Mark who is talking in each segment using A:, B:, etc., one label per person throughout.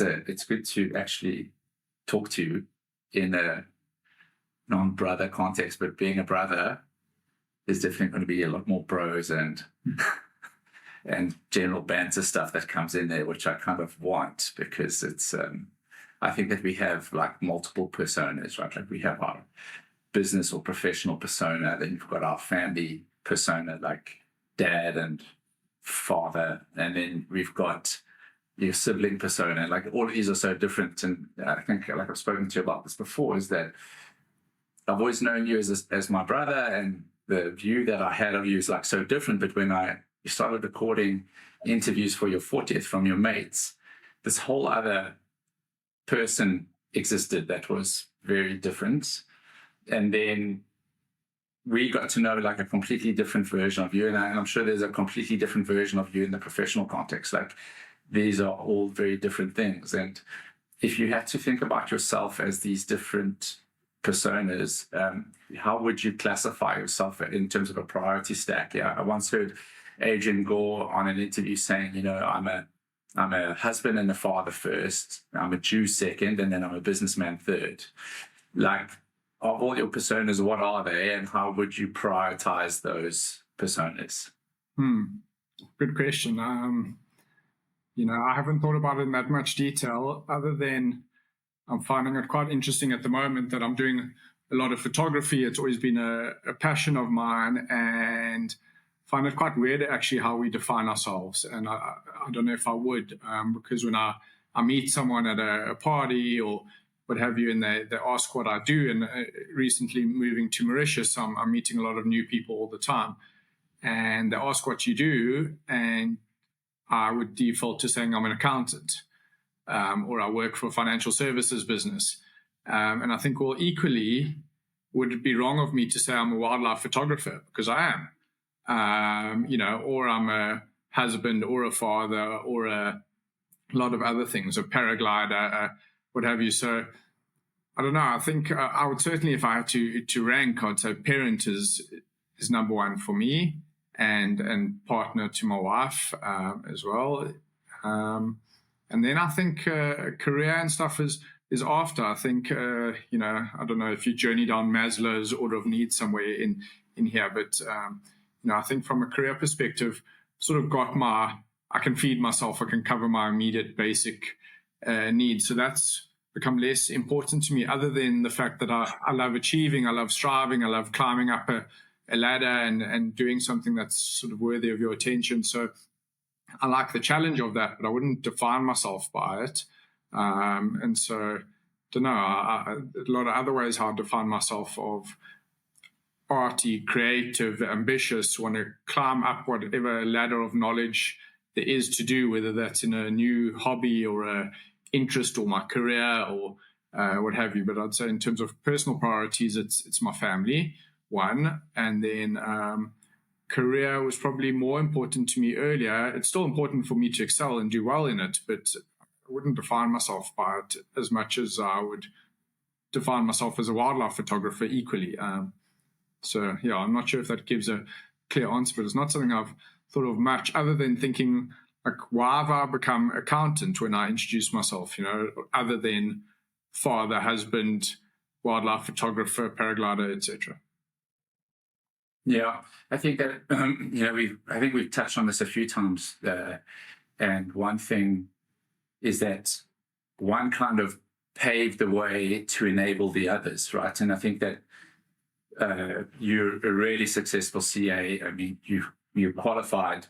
A: it's good to actually talk to you in a non-brother context, but being a brother, there's definitely going to be a lot more bros and general banter stuff that comes in there, which I kind of want, because it's I think that we have like multiple personas, right? Like we have our business or professional persona, then you've got our family persona, like dad and father, and then we've got your sibling persona. Like all of these are so different, and I think, like I've spoken to you about this before, is that I've always known you as my brother, and the view that I had of you is like so different. But when you started recording interviews for your 40th from your mates, this whole other person existed that was very different. And then we got to know like a completely different version of you. And I'm sure there's a completely different version of you in the professional context. Like these are all very different things. And if you had to think about yourself as these different personas, how would you classify yourself in terms of a priority stack? Yeah, I once heard Adrian Gore on an interview saying, you know, I'm a husband and a father first, I'm a Jew second, and then I'm a businessman third. Like, of all your personas, what are they, and how would you prioritize those personas?
B: Good question. You know, I haven't thought about it in that much detail, other than I'm finding it quite interesting at the moment that I'm doing a lot of photography. It's always been a passion of mine, and find it quite weird actually how we define ourselves. And I don't know if I would, because when I meet someone at a party or what have you, and they ask what I do, and recently moving to Mauritius, I'm meeting a lot of new people all the time, and they ask what you do, and I would default to saying I'm an accountant, or I work for a financial services business. And I think, well, equally, would it be wrong of me to say I'm a wildlife photographer? Because I am, you know, or I'm a husband or a father or a lot of other things, a paraglider, what have you. So I don't know. I think I would certainly, if I had to rank, I'd say parent is number one for me, and partner to my wife as well. And then I think career and stuff is after. I think, you know, I don't know if you journey down Maslow's order of needs somewhere in here, but, you know, I think from a career perspective, sort of got I can feed myself, I can cover my immediate basic needs. So that's become less important to me, other than the fact that I love achieving, I love striving, I love climbing up a ladder and doing something that's sort of worthy of your attention. So I like the challenge of that, but I wouldn't define myself by it. And so, don't know, a lot of other ways how I define myself of arty, creative, ambitious, want to climb up whatever ladder of knowledge there is to do, whether that's in a new hobby or a interest or my career or what have you. But I'd say in terms of personal priorities, it's my family, one, and then career was probably more important to me earlier. It's still important for me to excel and do well in it, but I wouldn't define myself by it as much as I would define myself as a wildlife photographer equally. So, yeah, I'm not sure if that gives a clear answer, but it's not something I've thought of much, other than thinking, like, why have I become accountant when I introduced myself, you know, other than father, husband, wildlife photographer, paraglider, etc.
A: Yeah, I think that, you know, I think we've touched on this a few times. And one thing is that one kind of paved the way to enable the others, right? And I think that you're a really successful CA. I mean, you qualified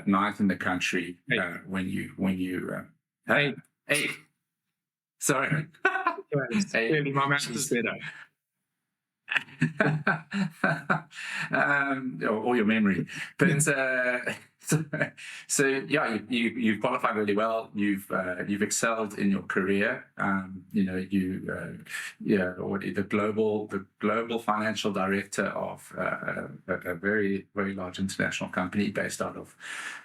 A: ninth in the country when you hey, sorry.
B: Clearly, my math is better.
A: Or your memory, but so yeah, you've qualified really well. You've excelled in your career. You know, already the global financial director of a very, very large international company based out of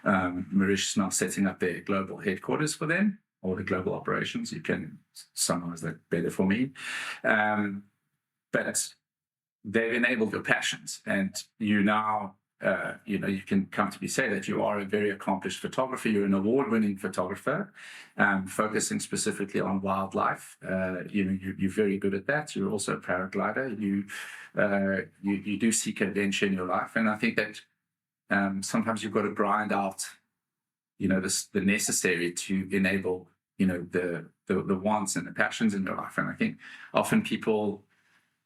A: Mauritius, now setting up their global headquarters for them, or the global operations. You can summarize that better for me, but they've enabled your passions, and you now you can comfortably say that you are a very accomplished photographer. You're an award-winning photographer, focusing specifically on wildlife. You're very good at that. You're also a paraglider. You do seek adventure in your life, and I think that sometimes you've got to grind out, the necessary to enable, the wants and the passions in your life. And I think often people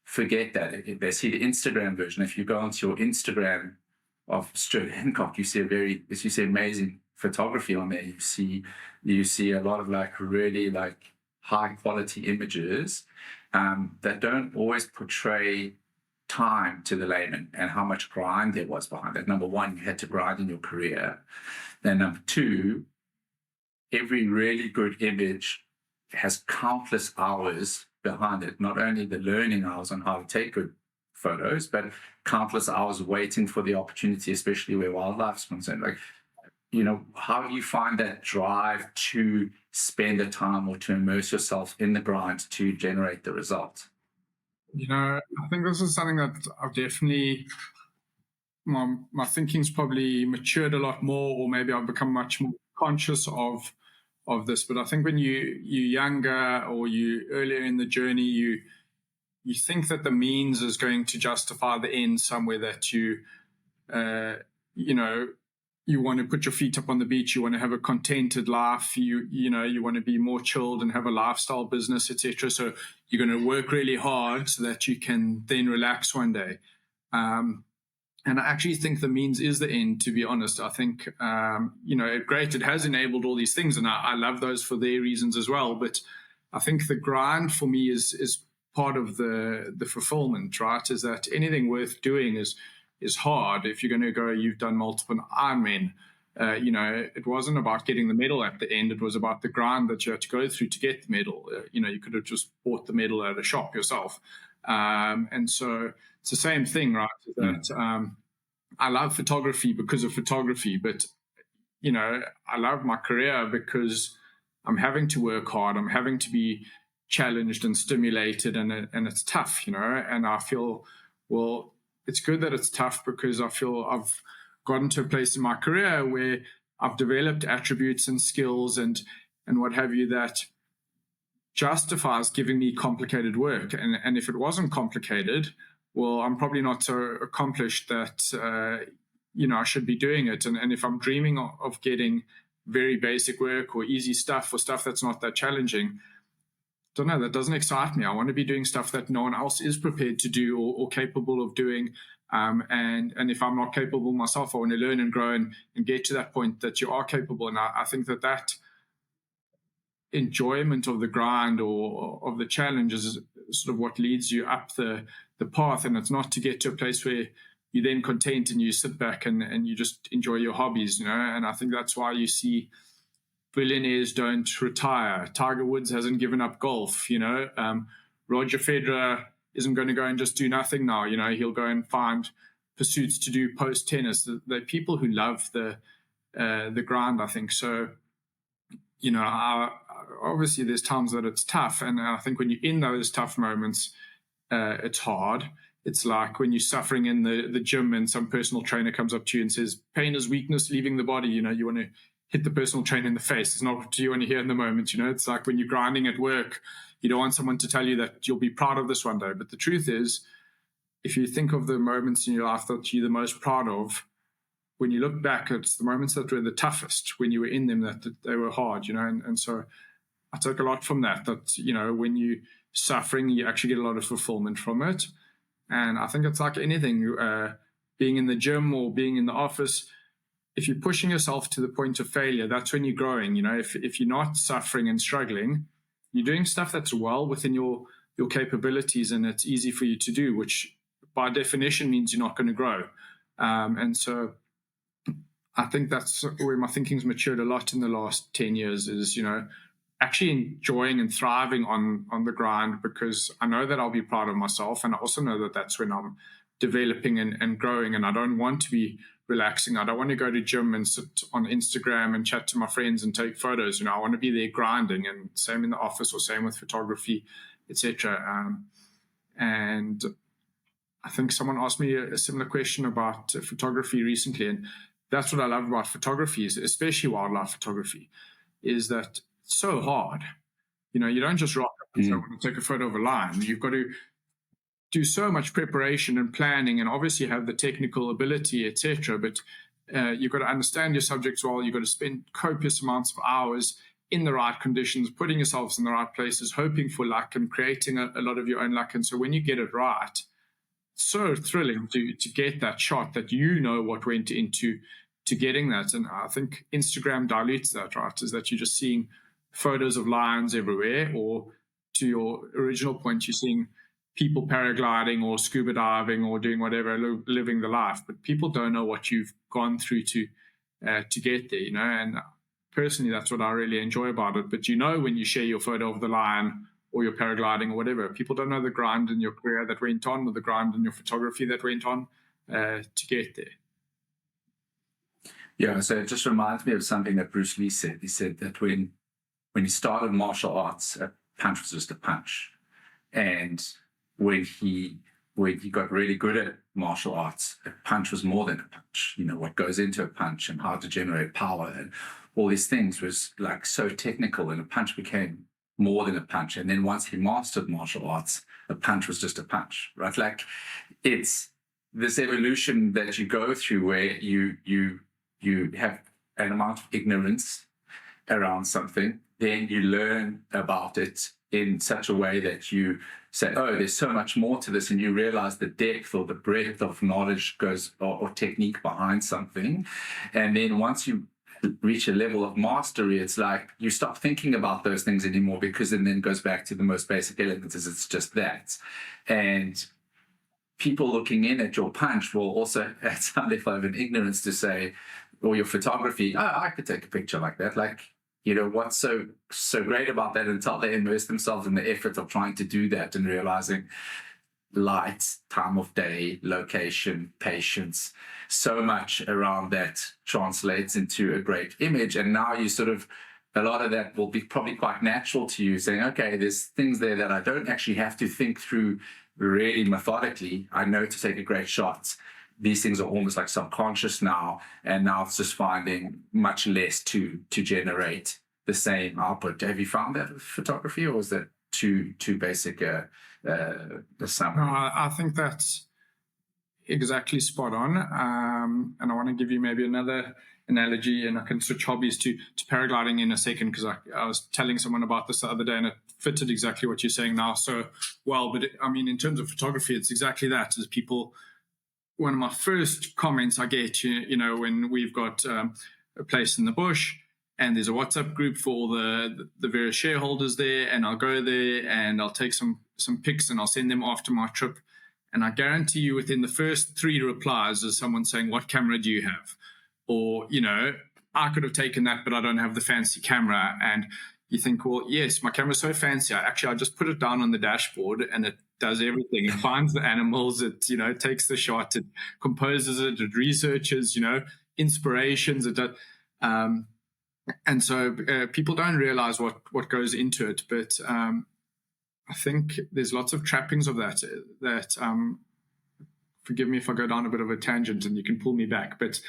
A: forget that. They see the Instagram version. If you go onto your Instagram of Stuart Hancock, you see amazing photography on there. You see a lot of really high quality images that don't always portray time to the layman and how much grind there was behind it. Number one, you had to grind in your career. Then number two, every really good image has countless hours behind it. Not only the learning hours on how to take good photos, but countless hours waiting for the opportunity, especially where wildlife's concerned. How do you find that drive to spend the time or to immerse yourself in the grind to generate the result?
B: I think this is something that I've definitely, my thinking's probably matured a lot more, or maybe I've become much more conscious of this. But I think when you're younger or you earlier in the journey, you think that the means is going to justify the end somewhere, that you want to put your feet up on the beach, you want to have a contented life, you want to be more chilled and have a lifestyle business, etc. So you're going to work really hard so that you can then relax one day. And I actually think the means is the end, to be honest. I think, great, it has enabled all these things, and I love those for their reasons as well. But I think the grind for me is part of the fulfillment, right? Is that anything worth doing is hard. If you're going to go, you've done multiple Ironmen. It wasn't about getting the medal at the end. It was about the grind that you had to go through to get the medal. You could have just bought the medal at a shop yourself. And so it's the same thing, right? That I love photography because of photography, but I love my career because I'm having to work hard. I'm having to be challenged and stimulated, and it's tough, and I feel, well, it's good that it's tough, because I feel I've gotten to a place in my career where I've developed attributes and skills and what have you that justifies giving me complicated work. And if it wasn't complicated, well, I'm probably not so accomplished that I should be doing it. And if I'm dreaming of getting very basic work or easy stuff or stuff that's not that challenging, don't know, that doesn't excite me. I want to be doing stuff that no one else is prepared to do or capable of doing. And if I'm not capable myself, I want to learn and grow and get to that point that you are capable. And I think that enjoyment of the grind or of the challenge is sort of what leads you up the path. And it's not to get to a place where you're then content and you sit back and you just enjoy your hobbies, And I think that's why you see billionaires don't retire. Tiger Woods hasn't given up golf, Roger Federer isn't going to go and just do nothing now. He'll go and find pursuits to do post tennis. They're people who love the grind, I think. So, obviously there's times that it's tough. And I think when you're in those tough moments, it's hard. It's like when you're suffering in the gym and some personal trainer comes up to you and says, pain is weakness leaving the body. You want to hit the personal trainer in the face. It's not what you want to hear in the moment. It's like when you're grinding at work, you don't want someone to tell you that you'll be proud of this one day. But the truth is, if you think of the moments in your life that you're the most proud of, when you look back, it's the moments that were the toughest when you were in them, that they were hard, and so I took a lot from that, when you're suffering, you actually get a lot of fulfillment from it. And I think it's like anything, being in the gym or being in the office, if you're pushing yourself to the point of failure, that's when you're growing. If you're not suffering and struggling, you're doing stuff that's well within your capabilities and it's easy for you to do, which by definition means you're not going to grow. And so I think that's where my thinking's matured a lot in the last 10 years is, actually enjoying and thriving on the grind, because I know that I'll be proud of myself. And I also know that that's when I'm developing and growing, and I don't want to be relaxing. I don't want to go to gym and sit on Instagram and chat to my friends and take photos. I want to be there grinding, and same in the office or same with photography, etc. And I think someone asked me a similar question about photography recently, and that's what I love about photography, is especially wildlife photography, is that it's so hard. You know, you don't just rock up and say, I want to take a photo of a lion. You've got to do so much preparation and planning, and obviously have the technical ability, etc. But you've got to understand your subjects well. You've got to spend copious amounts of hours in the right conditions, putting yourselves in the right places, hoping for luck, and creating a lot of your own luck. And so when you get it right, it's so thrilling to get that shot, that you know what went into getting that. And I think Instagram dilutes that, right? Is that you're just seeing photos of lions everywhere, or to your original point, you're seeing people paragliding or scuba diving or doing whatever, living the life. But people don't know what you've gone through to get there, you know. And personally, that's what I really enjoy about it. But you know, when you share your photo of the lion or your paragliding or whatever, people don't know the grind in your career that went on, or the grind in your photography that went on to get there.
A: Yeah, so it just reminds me of something that Bruce Lee said. He said that when he started martial arts, a punch was just a punch. And when he got really good at martial arts, a punch was more than a punch. You know, what goes into a punch and how to generate power and all these things was like so technical, and a punch became more than a punch. And then once he mastered martial arts, a punch was just a punch, right? Like, it's this evolution that you go through where you have an amount of ignorance around something, then you learn about it in such a way that you say, oh, there's so much more to this, and you realize the depth or the breadth of knowledge goes or technique behind something. And then once you reach a level of mastery, it's like you stop thinking about those things anymore, because it then goes back to the most basic elements, is it's just that. And people looking in at your punch will also at some level of an ignorance to say, or your photography, oh, I could take a picture like that. Like, you know, what's so great about that, until they immerse themselves in the effort of trying to do that and realizing light, time of day, location, patience, so much around that translates into a great image. And now you sort of, a lot of that will be probably quite natural to you, saying, okay, there's things there that I don't actually have to think through really methodically. I know to take a great shot. These things are almost like subconscious now, and now it's just finding much less to generate the same output. Have you found that with photography, or is that too basic a summary?
B: No, I think that's exactly spot on. And I want to give you maybe another analogy, and I can switch hobbies to paragliding in a second, because I was telling someone about this the other day, and it fitted exactly what you're saying now so well. But I mean, in terms of photography, it's exactly that. Is people, one of my first comments I get, you know, when we've got a place in the bush and there's a WhatsApp group for all the various shareholders there, and I'll go there and I'll take some pics and I'll send them after my trip. And I guarantee you, within the first 3 replies is someone saying, what camera do you have? Or, you know, I could have taken that, but I don't have the fancy camera. And you think, well, yes, my camera's so fancy. I just put it down on the dashboard and it does everything. It finds the animals, it, you know, takes the shot, it composes it, it researches, you know, inspirations. It does, and so people don't realize what goes into it. But I think there's lots of trappings of that forgive me if I go down a bit of a tangent and you can pull me back. But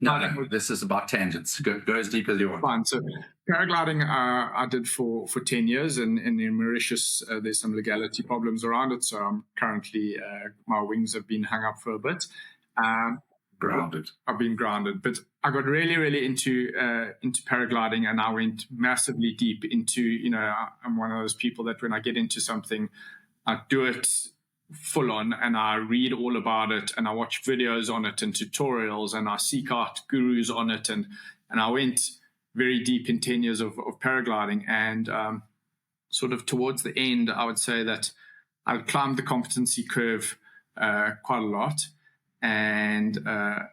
A: no, this is about tangents. Go as deep as you want.
B: Fine. So paragliding I did for 10 years, and in Mauritius there's some legality problems around it. So I'm currently, my wings have been hung up for a bit.
A: Grounded.
B: I've been grounded. But I got really, really into paragliding, and I went massively deep into, you know, I'm one of those people that when I get into something, I do it full on, and I read all about it, and I watch videos on it and tutorials, and I seek out gurus on it, and I went very deep in 10 years of paragliding. And sort of towards the end, I would say that I climbed the competency curve quite a lot. And I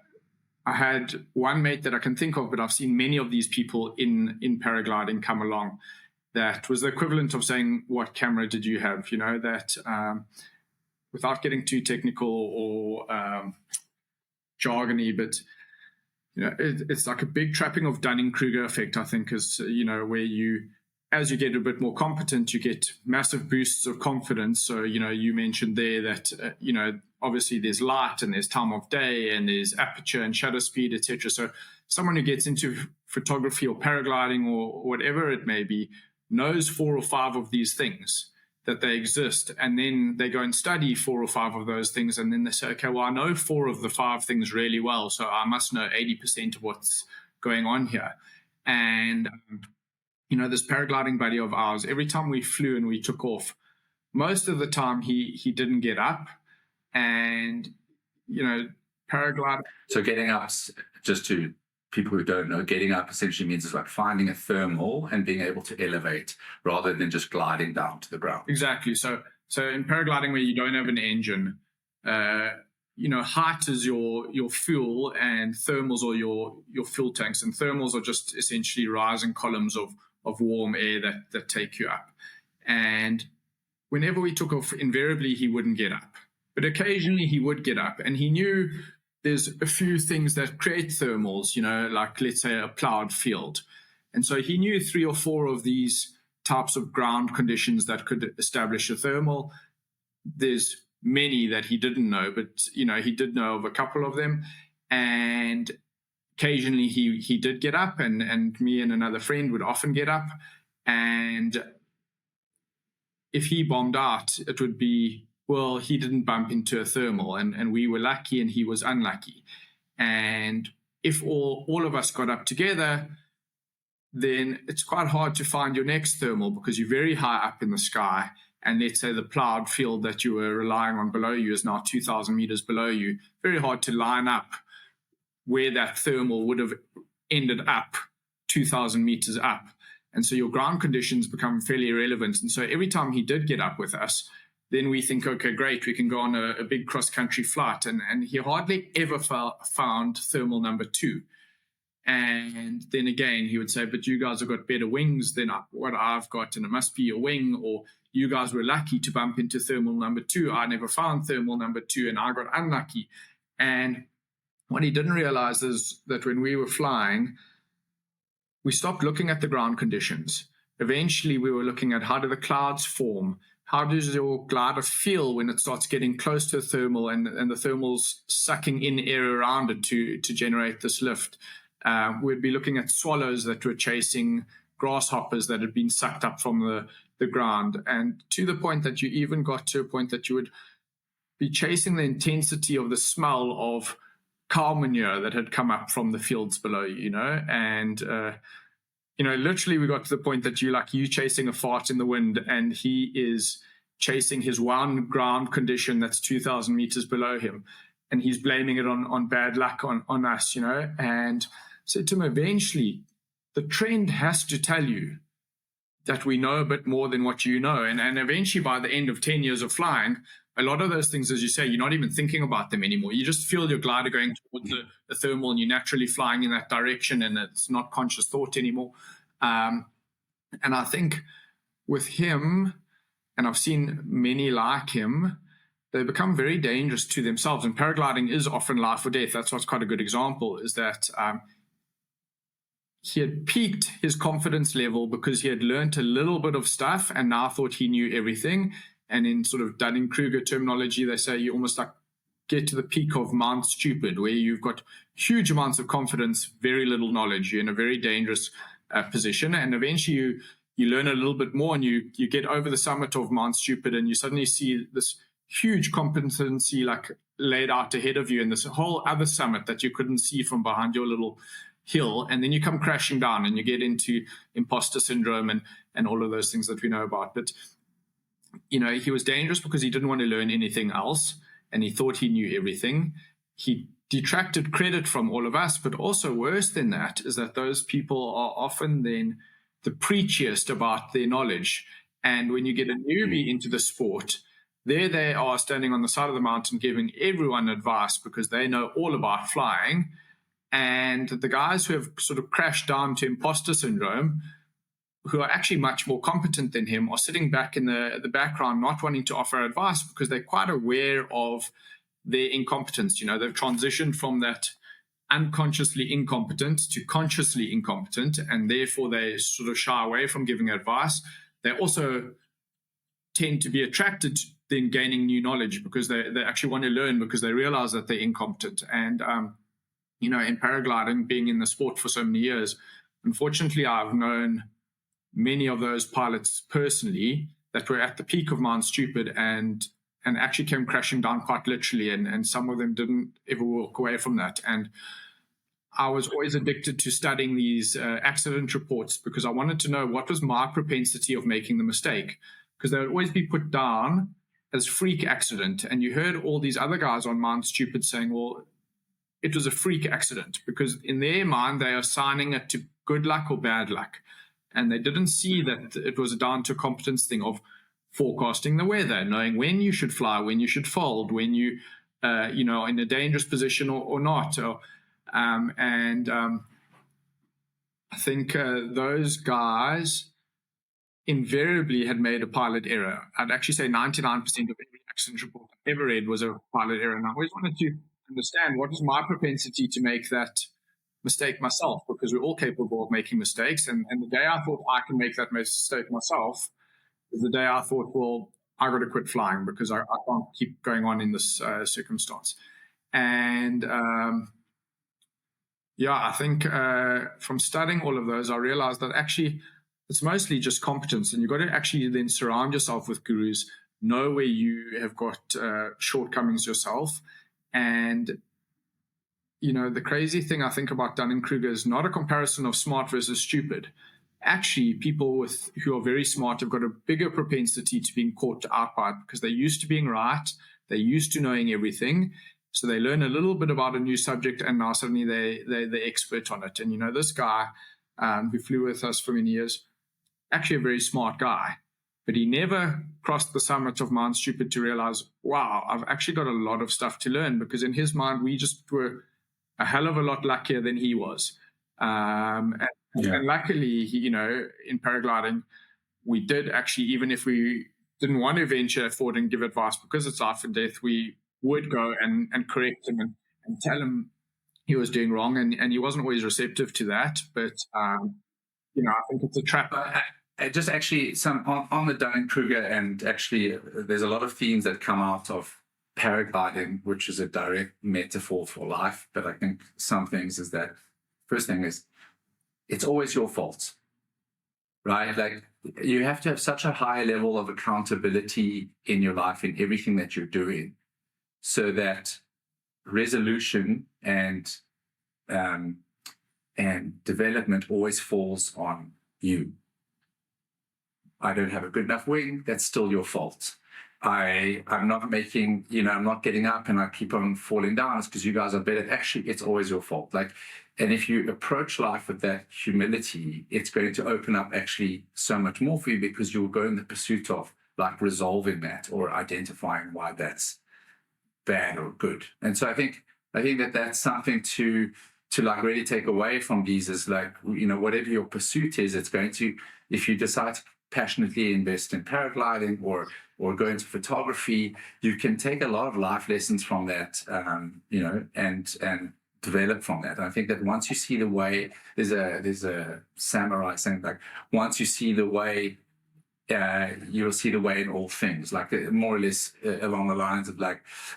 B: had one mate that I can think of, but I've seen many of these people in paragliding come along, that was the equivalent of saying, what camera did you have? You know, that without getting too technical or jargony, but you know, it's like a big trapping of Dunning-Kruger effect, I think, is, you know, where you as you get a bit more competent, you get massive boosts of confidence. So, you mentioned there that, obviously there's light and there's time of day and there's aperture and shutter speed, etc. So someone who gets into photography or paragliding or whatever it may be knows 4 or 5 of these things, that they exist. And then they go and study 4 or 5 of those things. And then they say, okay, well, I know 4 of the 5 things really well, so I must know 80% of what's going on here. And, this paragliding buddy of ours, every time we flew and we took off, most of the time he didn't get up. And, paragliding.
A: So getting up, just to people who don't know, getting up essentially means it's like finding a thermal and being able to elevate rather than just gliding down to the ground.
B: Exactly. So in paragliding, where you don't have an engine, height is your fuel, and thermals are your fuel tanks. And thermals are just essentially rising columns of warm air that take you up. And whenever we took off, invariably he wouldn't get up. But occasionally he would get up, and he knew there's a few things that create thermals, like let's say a plowed field. And so he knew 3 or 4 of these types of ground conditions that could establish a thermal. There's many that he didn't know, but, he did know of a couple of them. And occasionally he did get up, and me and another friend would often get up. And if he bombed out, it would be, well, he didn't bump into a thermal, and we were lucky and he was unlucky. And if all of us got up together, then it's quite hard to find your next thermal, because you're very high up in the sky. And let's say the plowed field that you were relying on below you is now 2,000 meters below you. Very hard to line up where that thermal would have ended up 2,000 meters up. And so your ground conditions become fairly irrelevant. And so every time he did get up with us, then we think, okay, great, we can go on a big cross-country flight. And he hardly ever found thermal number 2. And then again, he would say, but you guys have got better wings than what I've got, and it must be your wing, or you guys were lucky to bump into thermal number 2. I never found thermal number 2, and I got unlucky. And what he didn't realize is that when we were flying, we stopped looking at the ground conditions. Eventually, we were looking at how do the clouds form. How does your glider feel when it starts getting close to a thermal and the thermal's sucking in air around it to generate this lift? We'd be looking at swallows that were chasing grasshoppers that had been sucked up from the ground. And to the point that you even got to a point that you would be chasing the intensity of the smell of cow manure that had come up from the fields below you, And, literally we got to the point that you chasing a fart in the wind, and he is chasing his one ground condition that's 2,000 meters below him. And he's blaming it on bad luck on us, And said to him, eventually, the trend has to tell you that we know a bit more than what you know. And eventually, by the end of 10 years of flying, a lot of those things, as you say, you're not even thinking about them anymore. You just feel your glider going towards the thermal, and you're naturally flying in that direction, and it's not conscious thought anymore. And I think with him, and I've seen many like him, they become very dangerous to themselves. And paragliding is often life or death. That's what's quite a good example, is that he had peaked his confidence level because he had learned a little bit of stuff and now thought he knew everything. And in sort of Dunning-Kruger terminology, they say you almost like get to the peak of Mount Stupid, where you've got huge amounts of confidence, very little knowledge. You're in a very dangerous position. And eventually you learn a little bit more, and you get over the summit of Mount Stupid, and you suddenly see this huge competency like laid out ahead of you, and this whole other summit that you couldn't see from behind your little hill. And then you come crashing down, and you get into imposter syndrome and all of those things that we know about. But he was dangerous because he didn't want to learn anything else, and he thought he knew everything. He detracted credit from all of us, but also worse than that is that those people are often then the preachiest about their knowledge. And when you get a newbie into the sport, there they are standing on the side of the mountain giving everyone advice because they know all about flying. And the guys who have sort of crashed down to imposter syndrome, who are actually much more competent than him, are sitting back in the background, not wanting to offer advice because they're quite aware of their incompetence. They've transitioned from that unconsciously incompetent to consciously incompetent, and therefore they sort of shy away from giving advice. They also tend to be attracted to then gaining new knowledge because they actually want to learn because they realize that they're incompetent. And, in paragliding, being in the sport for so many years, unfortunately, I've known many of those pilots personally that were at the peak of Mount Stupid and actually came crashing down quite literally, and some of them didn't ever walk away from that. And I was always addicted to studying these accident reports because I wanted to know what was my propensity of making the mistake, because they would always be put down as freak accident. And you heard all these other guys on Mount Stupid saying, well, it was a freak accident, because in their mind, they are assigning it to good luck or bad luck. And they didn't see that it was down to a competence thing of forecasting the weather, knowing when you should fly, when you should fold, when you, in a dangerous position or not. I think those guys invariably had made a pilot error. I'd actually say 99% of every accident report I ever read was a pilot error. And I always wanted to understand what is my propensity to make that mistake myself, because we're all capable of making mistakes. And the day I thought I can make that mistake myself is the day I thought, well, I got to quit flying because I can't keep going on in this circumstance. And I think from studying all of those, I realized that actually it's mostly just competence, and you've got to actually then surround yourself with gurus, know where you have got shortcomings yourself. And the crazy thing I think about Dunning-Kruger is not a comparison of smart versus stupid. Actually, people who are very smart have got a bigger propensity to being caught out by it because they're used to being right, they're used to knowing everything. So they learn a little bit about a new subject, and now suddenly they're the expert on it. And this guy who flew with us for many years, actually a very smart guy, but he never crossed the summit of Mount Stupid to realize, wow, I've actually got a lot of stuff to learn, because in his mind, we just were a hell of a lot luckier than he was. And luckily, in paragliding, we did actually, even if we didn't want to venture forward and give advice because it's life and death, we would go and correct him and tell him he was doing wrong. And he wasn't always receptive to that. But, I think it's a trap.
A: Just actually on the Dunning-Kruger, and actually there's a lot of themes that come out of paragliding, which is a direct metaphor for life. But I think some things is that, first thing is, it's always your fault, right? Like, you have to have such a high level of accountability in your life, in everything that you're doing, so that resolution and development always falls on you. I don't have a good enough wing, that's still your fault. I'm not making, I'm not getting up and I keep on falling down, it's because you guys are better. Actually, it's always your fault. And if you approach life with that humility, it's going to open up actually so much more for you, because you'll go in the pursuit of resolving that or identifying why that's bad or good. And so I think that that's something to really take away from these is whatever your pursuit is, it's going to, if you decide to passionately invest in paragliding or go into photography, you can take a lot of life lessons from that, and develop from that. And I think that once you see the way, there's a samurai saying, once you see the way, you'll see the way in all things, more or less along the lines of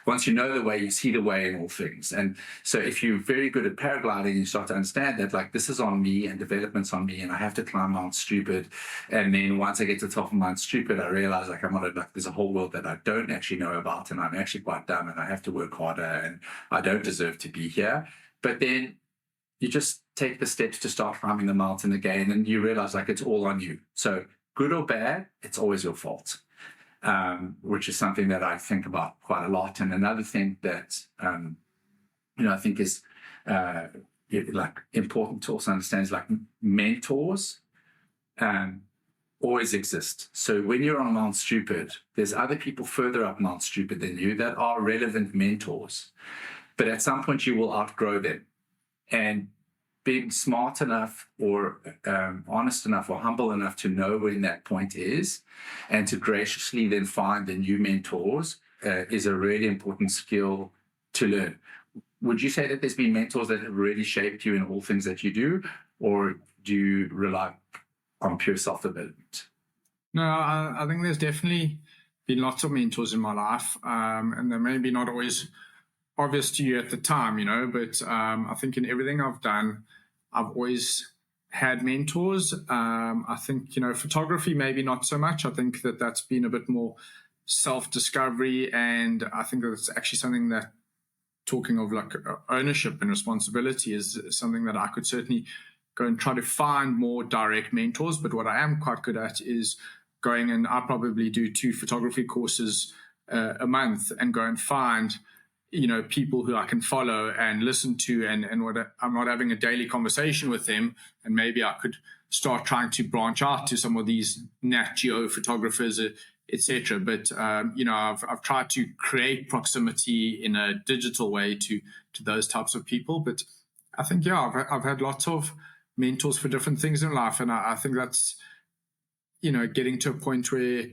A: once you know the way, you see the way in all things. And so if you're very good at paragliding, you start to understand that this is on me and development's on me, and I have to climb Mount Stupid. And then once I get to the top of Mount Stupid, I realize there's a whole world that I don't actually know about, and I'm actually quite dumb, and I have to work harder, and I don't deserve to be here. But then you just take the steps to start climbing the mountain again, and you realize it's all on you. So good or bad, it's always your fault, which is something that I think about quite a lot. And another thing that, I think is important to also understand is mentors always exist. So when you're on Mount Stupid, there's other people further up Mount Stupid than you that are relevant mentors. But at some point you will outgrow them. And being smart enough or honest enough or humble enough to know when that point is, and to graciously then find the new mentors is a really important skill to learn. would you say that there's been mentors that have really shaped you in all things that you do, or do you rely on pure self-development?
B: No, I think there's definitely been lots of mentors in my life, and they're maybe not always obvious to you at the time, but I think in everything I've done, I've always had mentors. I think, photography, maybe not so much. I think that that's been a bit more self-discovery, and I think that's actually something that, talking of like ownership and responsibility, is something that I could certainly go and try to find more direct mentors. But what I am quite good at is going, and I probably do 2 photography courses a month, and go and find people who I can follow and listen to, and what I'm not having a daily conversation with them, and maybe I could start trying to branch out to some of these Nat Geo photographers, etc. But I've tried to create proximity in a digital way to those types of people. But I think I've had lots of mentors for different things in life, and I think that's getting to a point where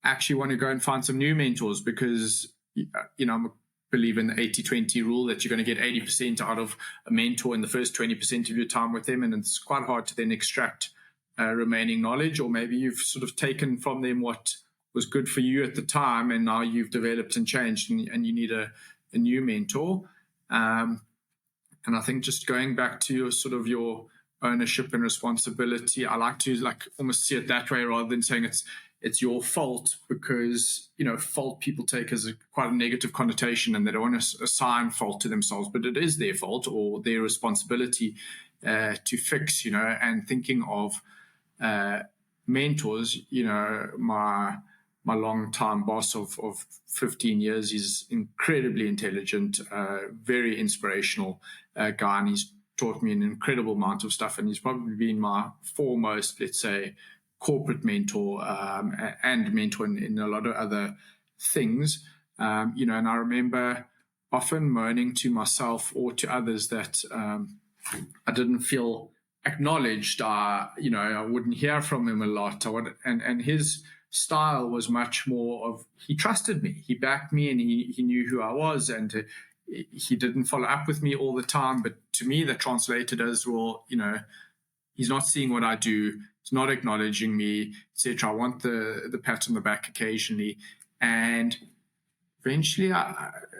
B: I actually want to go and find some new mentors, because I'm a believer in the 80-20 rule, that you're going to get 80% out of a mentor in the first 20% of your time with them, and it's quite hard to then extract remaining knowledge, or maybe you've sort of taken from them what was good for you at the time, and now you've developed and changed, and you need a new mentor. And I think just going back to your ownership and responsibility, I like to almost see it that way, rather than saying it's your fault, because fault people take as quite a negative connotation, and they don't want to assign fault to themselves, but it is their fault or their responsibility to fix. And thinking of mentors, my long-time boss of 15 years, he's incredibly intelligent, very inspirational guy, and he's taught me an incredible amount of stuff, and he's probably been my foremost, let's say, corporate mentor, and mentor in a lot of other things. And I remember often moaning to myself or to others that I didn't feel acknowledged. I wouldn't hear from him a lot. And his style was much more of, he trusted me, he backed me, and he knew who I was, and he didn't follow up with me all the time. But to me, that translated as, well, he's not seeing what I do, he's not acknowledging me, etc. I want the pat on the back occasionally. And eventually,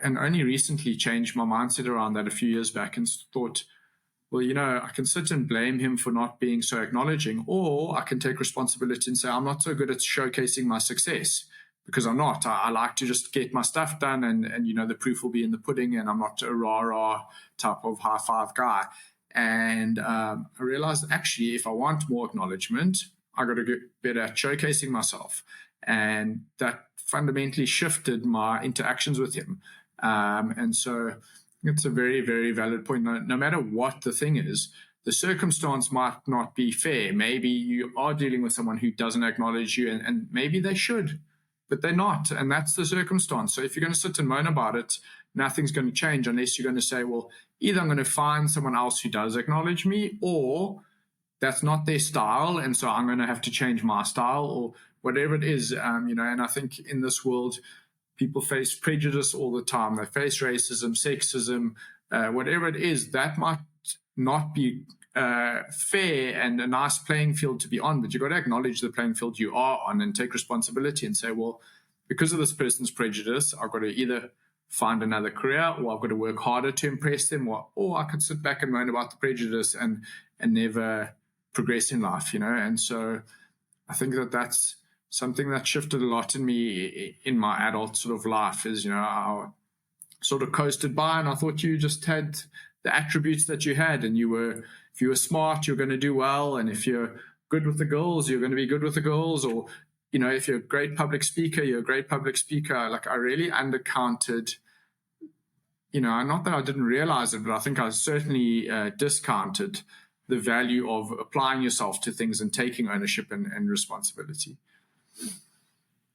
B: and only recently, changed my mindset around that a few years back, and thought, well, I can sit and blame him for not being so acknowledging, or I can take responsibility and say, I'm not so good at showcasing my success, because I'm not. I like to just get my stuff done, and the proof will be in the pudding, and I'm not a rah-rah type of high-five guy. And I realized, actually, if I want more acknowledgement, I got to get better at showcasing myself. And that fundamentally shifted my interactions with him. And so it's a very, very valid point. No matter what the thing is, the circumstance might not be fair. Maybe you are dealing with someone who doesn't acknowledge you, and maybe they should, but they're not. And that's the circumstance. So if you're going to sit and moan about it, nothing's going to change, unless you're going to say, well, either I'm going to find someone else who does acknowledge me, or that's not their style, and so I'm going to have to change my style, or whatever it is. And I think in this world, people face prejudice all the time. They face racism, sexism, whatever it is. That might not be fair and a nice playing field to be on, but you've got to acknowledge the playing field you are on, and take responsibility and say, well, because of this person's prejudice, I've got to either find another career, or I've got to work harder to impress them, or I could sit back and moan about the prejudice and never progress in life, And so I think that's something that shifted a lot in me in my adult sort of life, is, I sort of coasted by, and I thought you just had the attributes that you had, and if you were smart, you're going to do well, and if you're good with the girls, you're going to be good with the girls, or if you're a great public speaker, you're a great public speaker. Like, I really undercounted, not that I didn't realize it, but I think I certainly discounted the value of applying yourself to things and taking ownership and responsibility.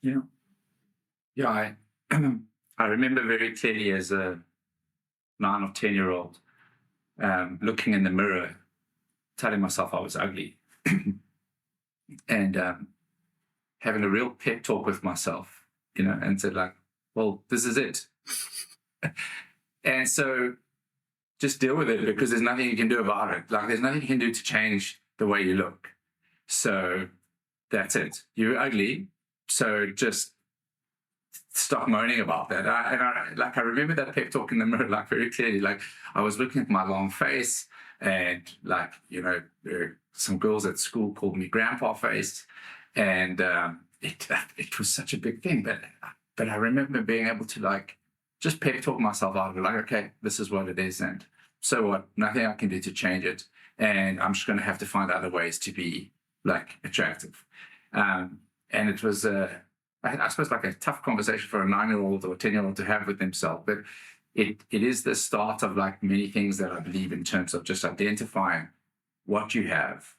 A: Yeah. I remember very clearly as a 9 or 10-year-old looking in the mirror, telling myself I was ugly, and having a real pep talk with myself, and said, like, well, this is it. And so just deal with it, because there's nothing you can do about it. Like, there's nothing you can do to change the way you look. So that's it. You're ugly. So just stop moaning about that. I remember that pep talk in the mirror, like, very clearly. Like, I was looking at my long face, and like, some girls at school called me grandpa face, and it was such a big thing. But I remember being able to, like, just pep talk myself out of it. Like, okay, this is what it is, and so what? Nothing I can do to change it, and I'm just going to have to find other ways to be, like, attractive. And it was I suppose, like, a tough conversation for a 9-year-old or a 10-year-old to have with themselves. But it is the start of, like, many things that I believe, in terms of just identifying what you have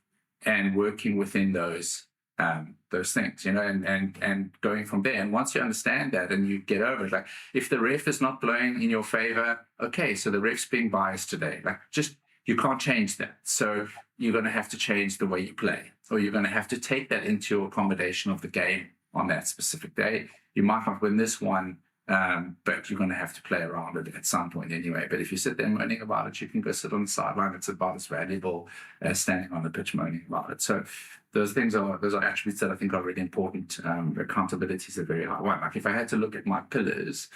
A: and working within those things, and going from there. And once you understand that and you get over it, like, if the ref is not blowing in your favor, okay, so the ref's being biased today. Like, just, you can't change that. So you're going to have to change the way you play, or you're going to have to take that into your accommodation of the game on that specific day. You might not win this one, but you're going to have to play around it at some point anyway. But if you sit there moaning about it, you can go sit on the sideline. It's about as valuable as standing on the pitch moaning about it. So those are attributes that I think are really important. Accountability is a very hard one. Like, if I had to look at my pillars,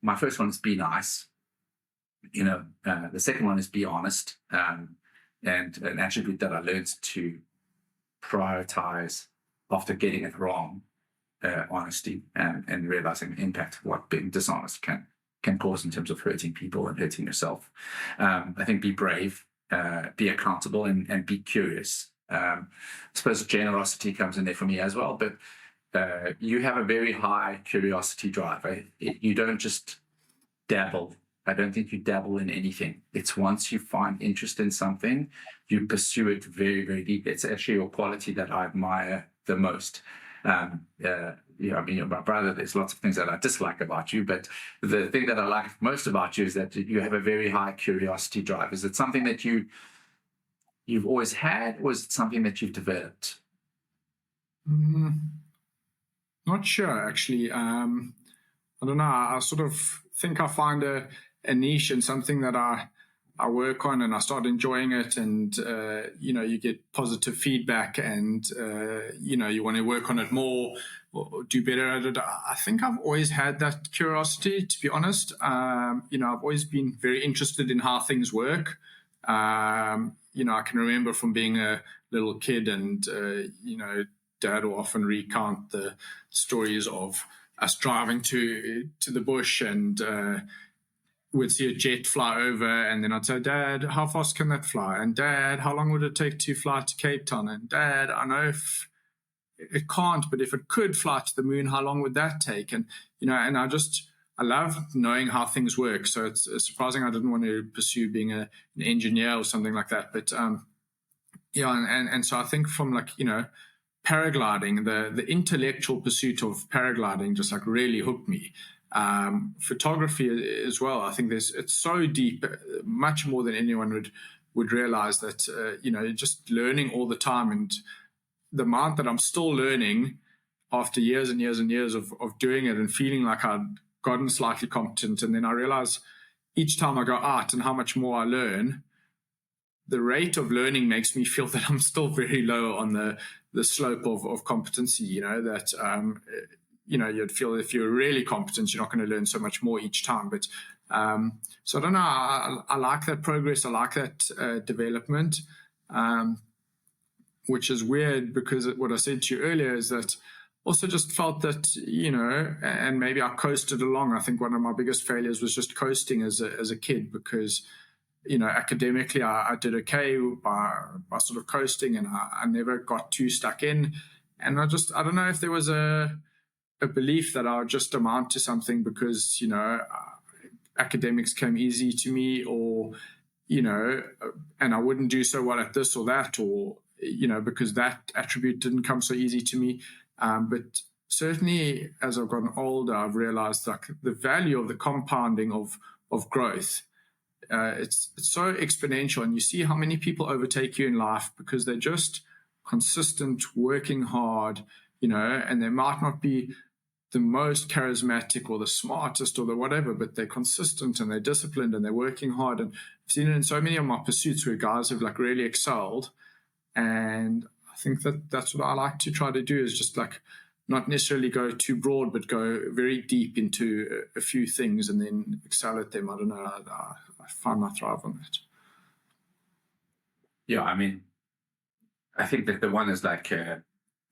A: my first one is be nice. The second one is be honest. And an attribute that I learned to prioritize after getting it wrong, honesty, and realizing the impact of what being dishonest can cause in terms of hurting people and hurting yourself. I think be brave, be accountable, and be curious. I suppose generosity comes in there for me as well, but you have a very high curiosity drive. You don't just dabble. I don't think you dabble in anything. It's once you find interest in something, you pursue it very, very deep. It's actually a quality that I admire the most. My brother, there's lots of things that I dislike about you, but the thing that I like most about you is that you have a very high curiosity drive. Is it something that you've always had, or is it something that you've developed?
B: Not sure, actually. I don't know. I sort of think I find a niche and something that I work on, and I start enjoying it, and you get positive feedback, and you want to work on it more or do better at it. I think I've always had that curiosity, to be honest. I've always been very interested in how things work. I can remember from being a little kid, and Dad will often recount the stories of us driving to the bush, and we'd see a jet fly over, and then I'd say, Dad, how fast can that fly? And Dad, how long would it take to fly to Cape Town? And Dad, I know if it can't, but if it could fly to the moon, how long would that take? And and I love knowing how things work. So it's surprising I didn't want to pursue being an engineer or something like that. But and so I think from, like, paragliding, the intellectual pursuit of paragliding just, like, really hooked me. Photography as well. I think it's so deep, much more than anyone would realize, that just learning all the time, and the amount that I'm still learning after years and years and years of doing it, and feeling like I'd gotten slightly competent. And then I realize each time I go out and how much more I learn, the rate of learning makes me feel that I'm still very low on the slope of competency. That you'd feel if you're really competent, you're not going to learn so much more each time. But so I don't know. I like that progress. I like that development, which is weird, because what I said to you earlier is that also just felt that, and maybe I coasted along. I think one of my biggest failures was just coasting as a kid, because academically, I did okay by sort of coasting, and I never got too stuck in. And I don't know if there was a belief that I would just amount to something because, academics came easy to me, or, and I wouldn't do so well at this or that, or, because that attribute didn't come so easy to me. But certainly as I've gotten older, I've realized, like, the value of the compounding of growth. It's so exponential, and you see how many people overtake you in life because they're just consistent, working hard, and they might not be the most charismatic or the smartest or the whatever, but they're consistent and they're disciplined and they're working hard. And I've seen it in so many of my pursuits where guys have like really excelled. And I think that's what I like to try to do, is just like not necessarily go too broad, but go very deep into a few things and then excel at them. I don't know. I find I thrive on that.
A: Yeah, I mean, I think that the one is like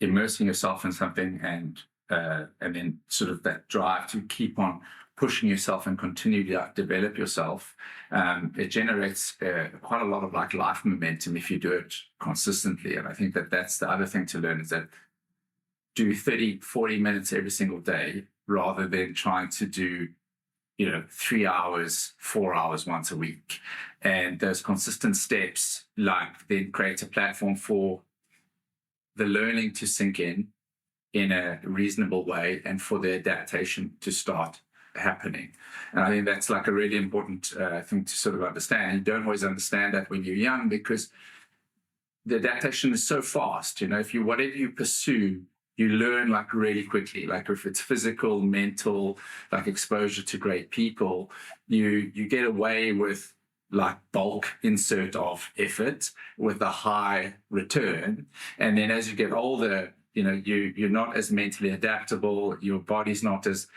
A: immersing yourself in something, and then sort of that drive to keep on pushing yourself and continue to develop yourself. It generates quite a lot of like life momentum if you do it consistently. And I think that that's the other thing to learn, is that do 30, 40 minutes every single day rather than trying to do, 3 hours, 4 hours once a week. And those consistent steps like then create a platform for the learning to sink in a reasonable way and for the adaptation to start happening. And I think that's like a really important thing to sort of understand. You don't always understand that when you're young, because the adaptation is so fast. If whatever you pursue, you learn like really quickly. Like if it's physical, mental, like exposure to great people, you get away with like bulk insert of effort with a high return. And then as you get older, you're not as mentally adaptable. Your body's not as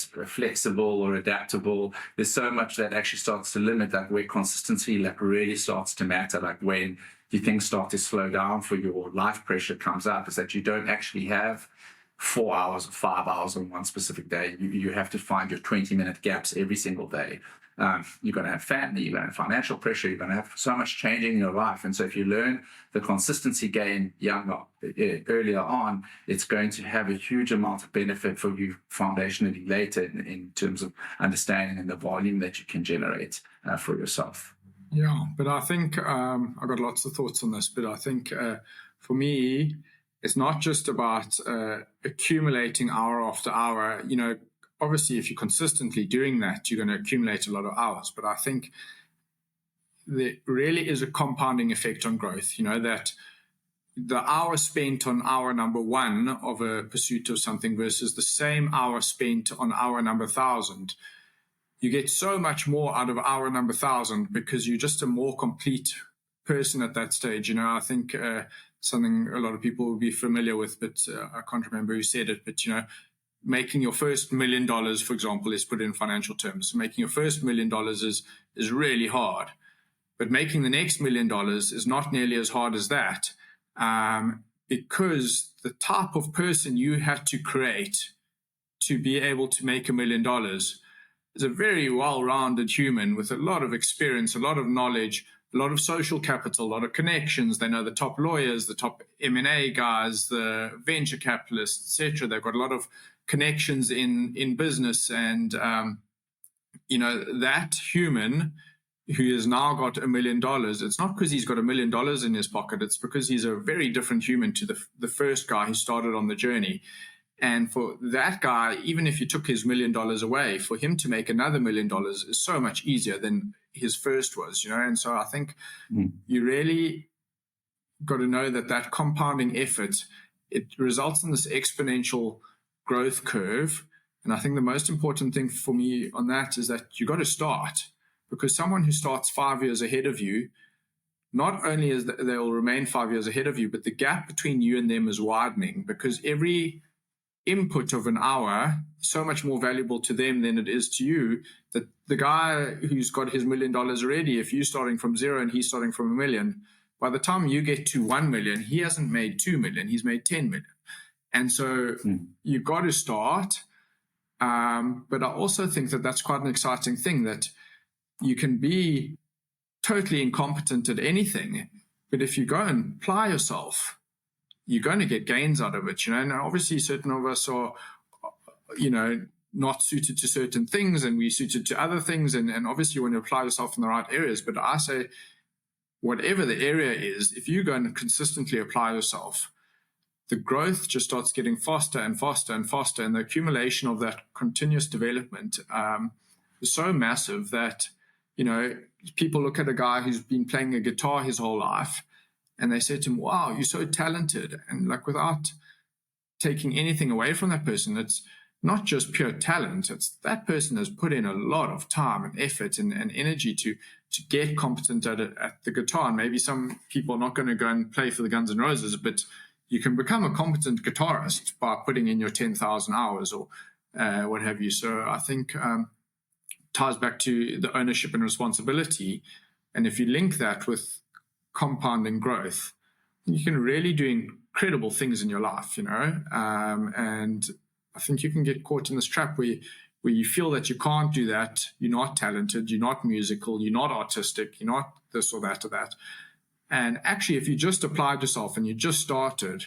A: flexible or adaptable. There's so much that actually starts to limit, like where consistency like really starts to matter. Like when things start to slow down for your life pressure comes up, is that you don't actually have 4 hours or 5 hours on one specific day. You have to find your 20-minute gaps every single day. You're going to have family, you're going to have financial pressure, you're going to have so much changing in your life. And so if you learn the consistency game earlier on, it's going to have a huge amount of benefit for you foundationally later in terms of understanding and the volume that you can generate for yourself.
B: Yeah, but I think I've got lots of thoughts on this, but I think for me, it's not just about accumulating hour after hour. Obviously, if you're consistently doing that, you're going to accumulate a lot of hours. But I think there really is a compounding effect on growth, that the hour spent on hour number 1 of a pursuit of something versus the same hour spent on hour number 1,000, you get so much more out of hour number 1,000 because you're just a more complete person at that stage. I think something a lot of people will be familiar with, but I can't remember who said it, but, making your first $1 million, for example, is put in financial terms. Making your first $1 million is really hard, but making the next $1 million is not nearly as hard as that, because the type of person you had to create to be able to make $1 million is a very well-rounded human with a lot of experience, a lot of knowledge, a lot of social capital, a lot of connections. They know the top lawyers, the top M&A guys, the venture capitalists, etc. They've got a lot of connections in business, and that human who has now got $1 million, it's not because he's got $1 million in his pocket, it's because he's a very different human to the first guy who started on the journey. And for that guy, even if you took his $1 million away, for him to make another $1 million is so much easier than his first was, and so I think you really got to know that compounding effort, it results in this exponential growth curve. And I think the most important thing for me on that is that you got to start, because someone who starts 5 years ahead of you, not only is that they'll remain 5 years ahead of you, but the gap between you and them is widening, because every input of an hour is so much more valuable to them than it is to you. That the guy who's got his $1 million already, if you're starting from 0 and he's starting from $1 million, by the time you get to 1 million, he hasn't made 2 million, he's made 10 million. And so you've got to start. But I also think that that's quite an exciting thing, that you can be totally incompetent at anything, but if you go and apply yourself, you're going to get gains out of it, And obviously certain of us are, not suited to certain things, and we're suited to other things. And obviously you want to apply yourself in the right areas. But I say, whatever the area is, if you go and consistently apply yourself, the growth just starts getting faster and faster and faster. And the accumulation of that continuous development is so massive that, people look at a guy who's been playing a guitar his whole life, and they say to him, wow, you're so talented. And like, without taking anything away from that person, not just pure talent. It's that person has put in a lot of time and effort and energy to get competent at the guitar. And maybe some people are not going to go and play for the Guns N' Roses, but you can become a competent guitarist by putting in your 10,000 hours or what have you. So I think ties back to the ownership and responsibility. And if you link that with compounding growth, you can really do incredible things in your life, and I think you can get caught in this trap where you feel that you can't do that, you're not talented, you're not musical, you're not artistic, you're not this or that or that. And actually, if you just applied yourself and you just started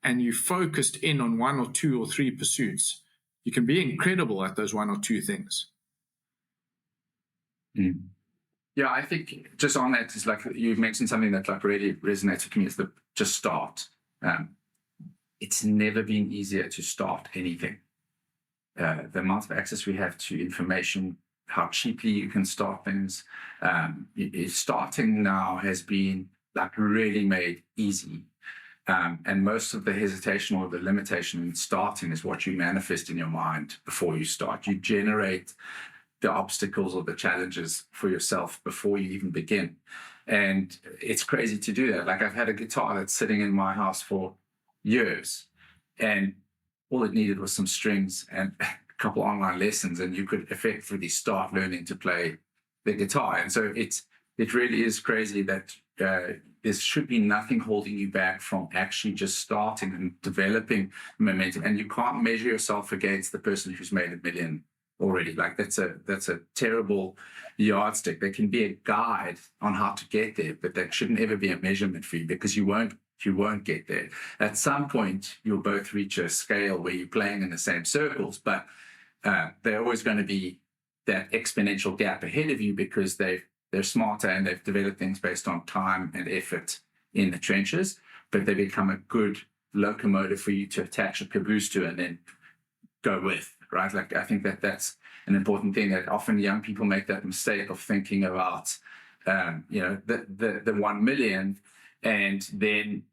B: and you focused in on 1 or 2 or 3 pursuits, you can be incredible at those 1 or 2 things.
A: Mm. Yeah, I think just on that is like you mentioned something that like really resonates with me is the just start. It's never been easier to start anything. The amount of access we have to information, how cheaply you can start things, starting now has been like really made easy. And most of the hesitation or the limitation in starting is what you manifest in your mind before you start. You generate the obstacles or the challenges for yourself before you even begin. And it's crazy to do that. Like I've had a guitar that's sitting in my house for years, and all it needed was some strings and a couple online lessons, and you could effectively start learning to play the guitar. And so it really is crazy that there should be nothing holding you back from actually just starting and developing momentum. And you can't measure yourself against the person who's made $1 million already. Like that's a terrible yardstick. There can be a guide on how to get there, but that shouldn't ever be a measurement for you, because you won't get there. At some point, you'll both reach a scale where you're playing in the same circles, but they're always going to be that exponential gap ahead of you because they're smarter and they've developed things based on time and effort in the trenches, but they become a good locomotive for you to attach a caboose to and then go with, right? Like I think that's an important thing, that often young people make that mistake of thinking about, the 1 million and then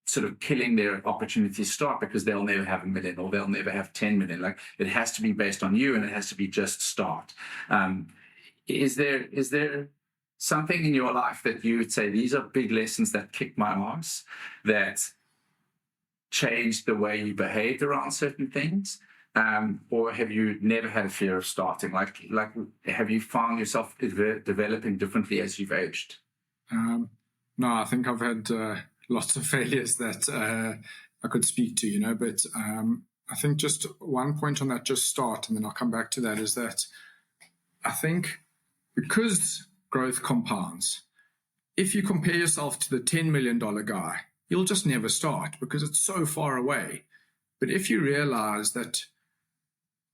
A: sort of killing their opportunity to start because they'll never have 1 million or they'll never have 10 million. Like it has to be based on you and it has to be just start. Is there something in your life that you would say, these are big lessons that kicked my ass, that changed the way you behaved around certain things? Or have you never had a fear of starting? Like have you found yourself developing differently as you've aged?
B: No, I think I've had lots of failures that I could speak to, but I think just one point on that, just start, and then I'll come back to that, is that I think because growth compounds, if you compare yourself to the $10 million guy, you'll just never start because it's so far away. But if you realize that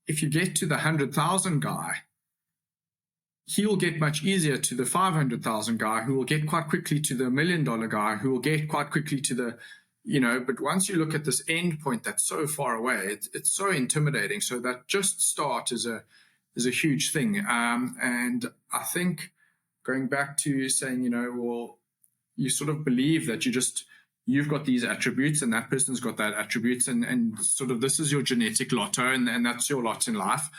B: if you get to the 100,000 guy, he'll get much easier to the 500,000 guy, who will get quite quickly to the $1 million guy, who will get quite quickly to the, but once you look at this end point that's so far away, it's so intimidating. So that just start is a huge thing. And I think going back to saying, well, you sort of believe that you've got these attributes and that person's got that attributes, and sort of this is your genetic lotto and that's your lot in life.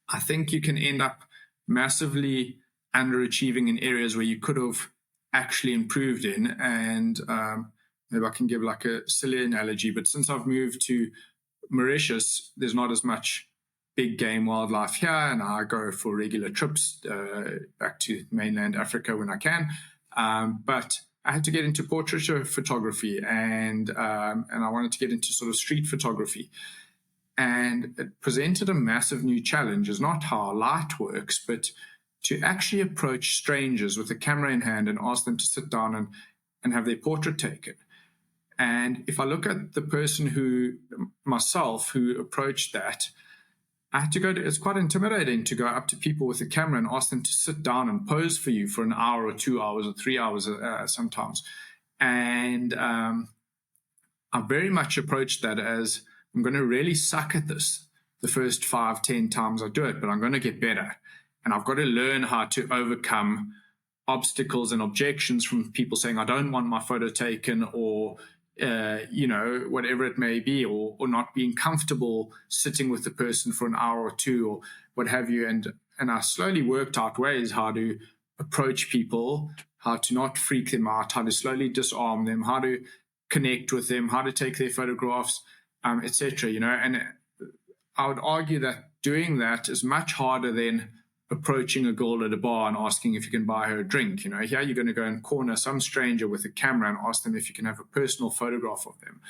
B: I think you can end up massively underachieving in areas where you could have actually improved in. And maybe I can give like a silly analogy, but since I've moved to Mauritius, there's not as much big game wildlife here, and I go for regular trips back to mainland Africa when I can. But I had to get into portraiture photography, and I wanted to get into sort of street photography. And it presented a massive new challenge. Is not how light works, but to actually approach strangers with a camera in hand and ask them to sit down and have their portrait taken. And if I look at the person who approached that, I had to it's quite intimidating to go up to people with a camera and ask them to sit down and pose for you for an hour or 2 hours or 3 hours sometimes. And I very much approached that as, I'm going to really suck at this the first 5-10 times I do it, but I'm going to get better. And I've got to learn how to overcome obstacles and objections from people saying, I don't want my photo taken, or, whatever it may be, or not being comfortable sitting with the person for an hour or two or what have you. And I slowly worked out ways how to approach people, how to not freak them out, how to slowly disarm them, how to connect with them, how to take their photographs, etc. And I would argue that doing that is much harder than approaching a girl at a bar and asking if you can buy her a drink. Here you're going to go and corner some stranger with a camera and ask them if you can have a personal photograph of them.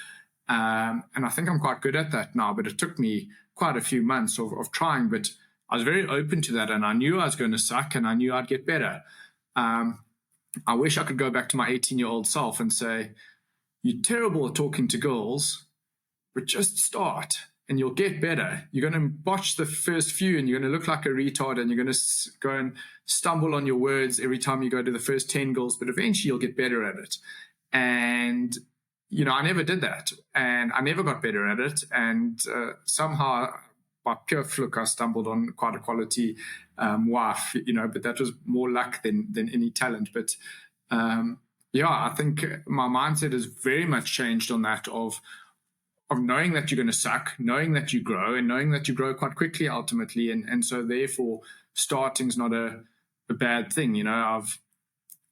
B: And I think I'm quite good at that now, but it took me quite a few months of trying, but I was very open to that, and I knew I was going to suck, and I knew I'd get better. I wish I could go back to my 18-year-old self and say, you're terrible at talking to girls, but just start and you'll get better. You're going to botch the first few and you're going to look like a retard, and you're going to go and stumble on your words every time you go to the first 10 girls, but eventually you'll get better at it. And, I never did that, and I never got better at it. And somehow, by pure fluke, I stumbled on quite a quality wife, but that was more luck than any talent. But I think my mindset has very much changed on that of knowing that you're going to suck, knowing that you grow, and knowing that you grow quite quickly ultimately. And so therefore starting's not a bad thing. I've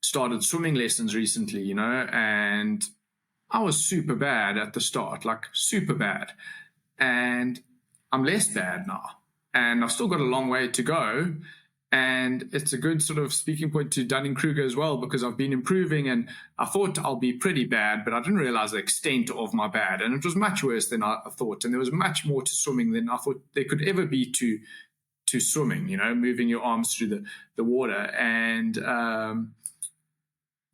B: started swimming lessons recently, and I was super bad at the start, like super bad. And I'm less bad now, and I've still got a long way to go. And it's a good sort of speaking point to Dunning-Kruger as well, because I've been improving, and I thought I'll be pretty bad, but I didn't realize the extent of my bad. And it was much worse than I thought. And there was much more to swimming than I thought there could ever be to swimming, moving your arms through the water. And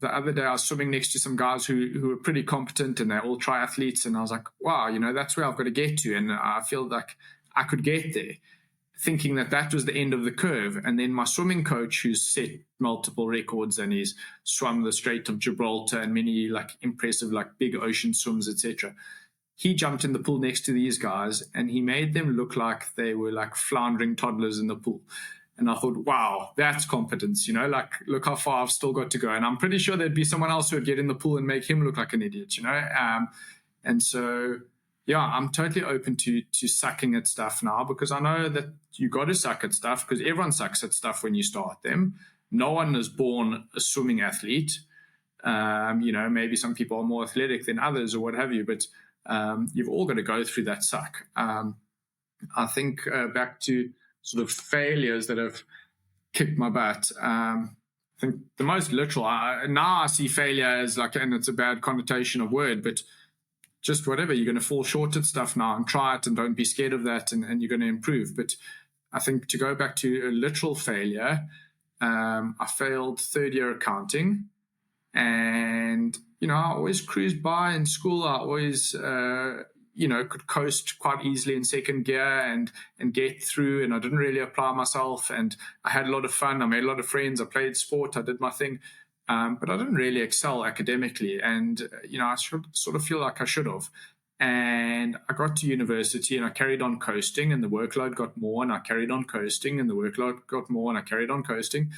B: the other day I was swimming next to some guys who were pretty competent, and they're all triathletes. And I was like, wow, that's where I've got to get to. And I feel like I could get there, thinking that was the end of the curve. And then my swimming coach, who's set multiple records and he's swum the Strait of Gibraltar and many impressive big ocean swims, etc., he jumped in the pool next to these guys, and he made them look like they were floundering toddlers in the pool. And I thought, wow, that's competence, look how far I've still got to go. And I'm pretty sure there'd be someone else who would get in the pool and make him look like an idiot, And so, I'm totally open to sucking at stuff now, because I know that you got to suck at stuff, because everyone sucks at stuff when you start them. No one is born a swimming athlete. Maybe some people are more athletic than others or what have you, but you've all got to go through that suck. I think back to sort of failures that have kicked my butt. I think the most literal, now I see failure as and it's a bad connotation of word, but just whatever, you're going to fall short at stuff now, and try it, and don't be scared of that, and you're going to improve. But I think to go back to a literal failure, I failed third year accounting, and I always cruised by in school. I always could coast quite easily in second gear and get through, and I didn't really apply myself, and I had a lot of fun. I made a lot of friends. I played sport. I did my thing. But I didn't really excel academically, and I should sort of feel like I should have. And I got to university, and I carried on coasting, and the workload got more, and I carried on coasting, and the workload got more, and I carried on coasting.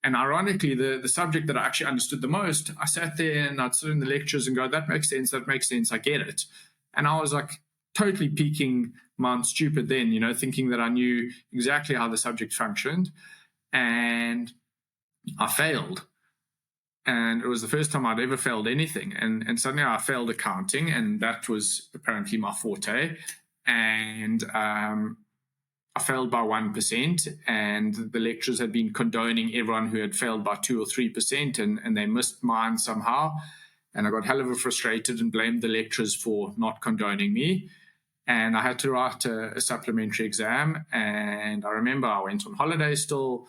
B: And ironically, the subject that I actually understood the most, I sat there and I'd sit in the lectures and go, that makes sense, I get it. And I was totally peaking Mount Stupid then, thinking that I knew exactly how the subject functioned, and I failed. And it was the first time I'd ever failed anything. And suddenly I failed accounting, and that was apparently my forte. And I failed by 1%, and the lecturers had been condoning everyone who had failed by 2 or 3%, and they missed mine somehow. And I got hell of a frustrated and blamed the lecturers for not condoning me. And I had to write a supplementary exam. And I remember I went on holiday still,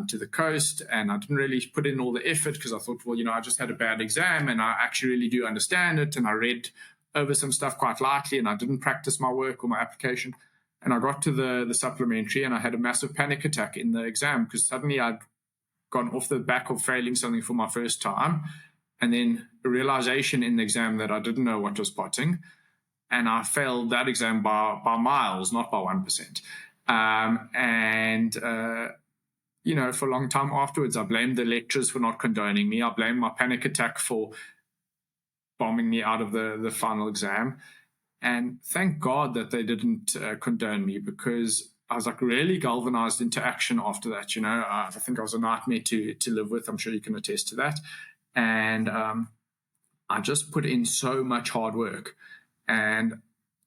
B: to the coast, and I didn't really put in all the effort, because I thought, well, I just had a bad exam, and I actually really do understand it, and I read over some stuff quite lightly, and I didn't practice my work or my application. And I got to the supplementary, and I had a massive panic attack in the exam, because suddenly I'd gone off the back of failing something for my first time, and then a realization in the exam that I didn't know what was spotting, and I failed that exam by miles, not by 1%. For a long time afterwards, I blamed the lecturers for not condoning me. I blamed my panic attack for bombing me out of the final exam. And thank God that they didn't condone me, because I was like really galvanized into action after that. I think I was a nightmare to live with. I'm sure you can attest to that. And I just put in so much hard work, and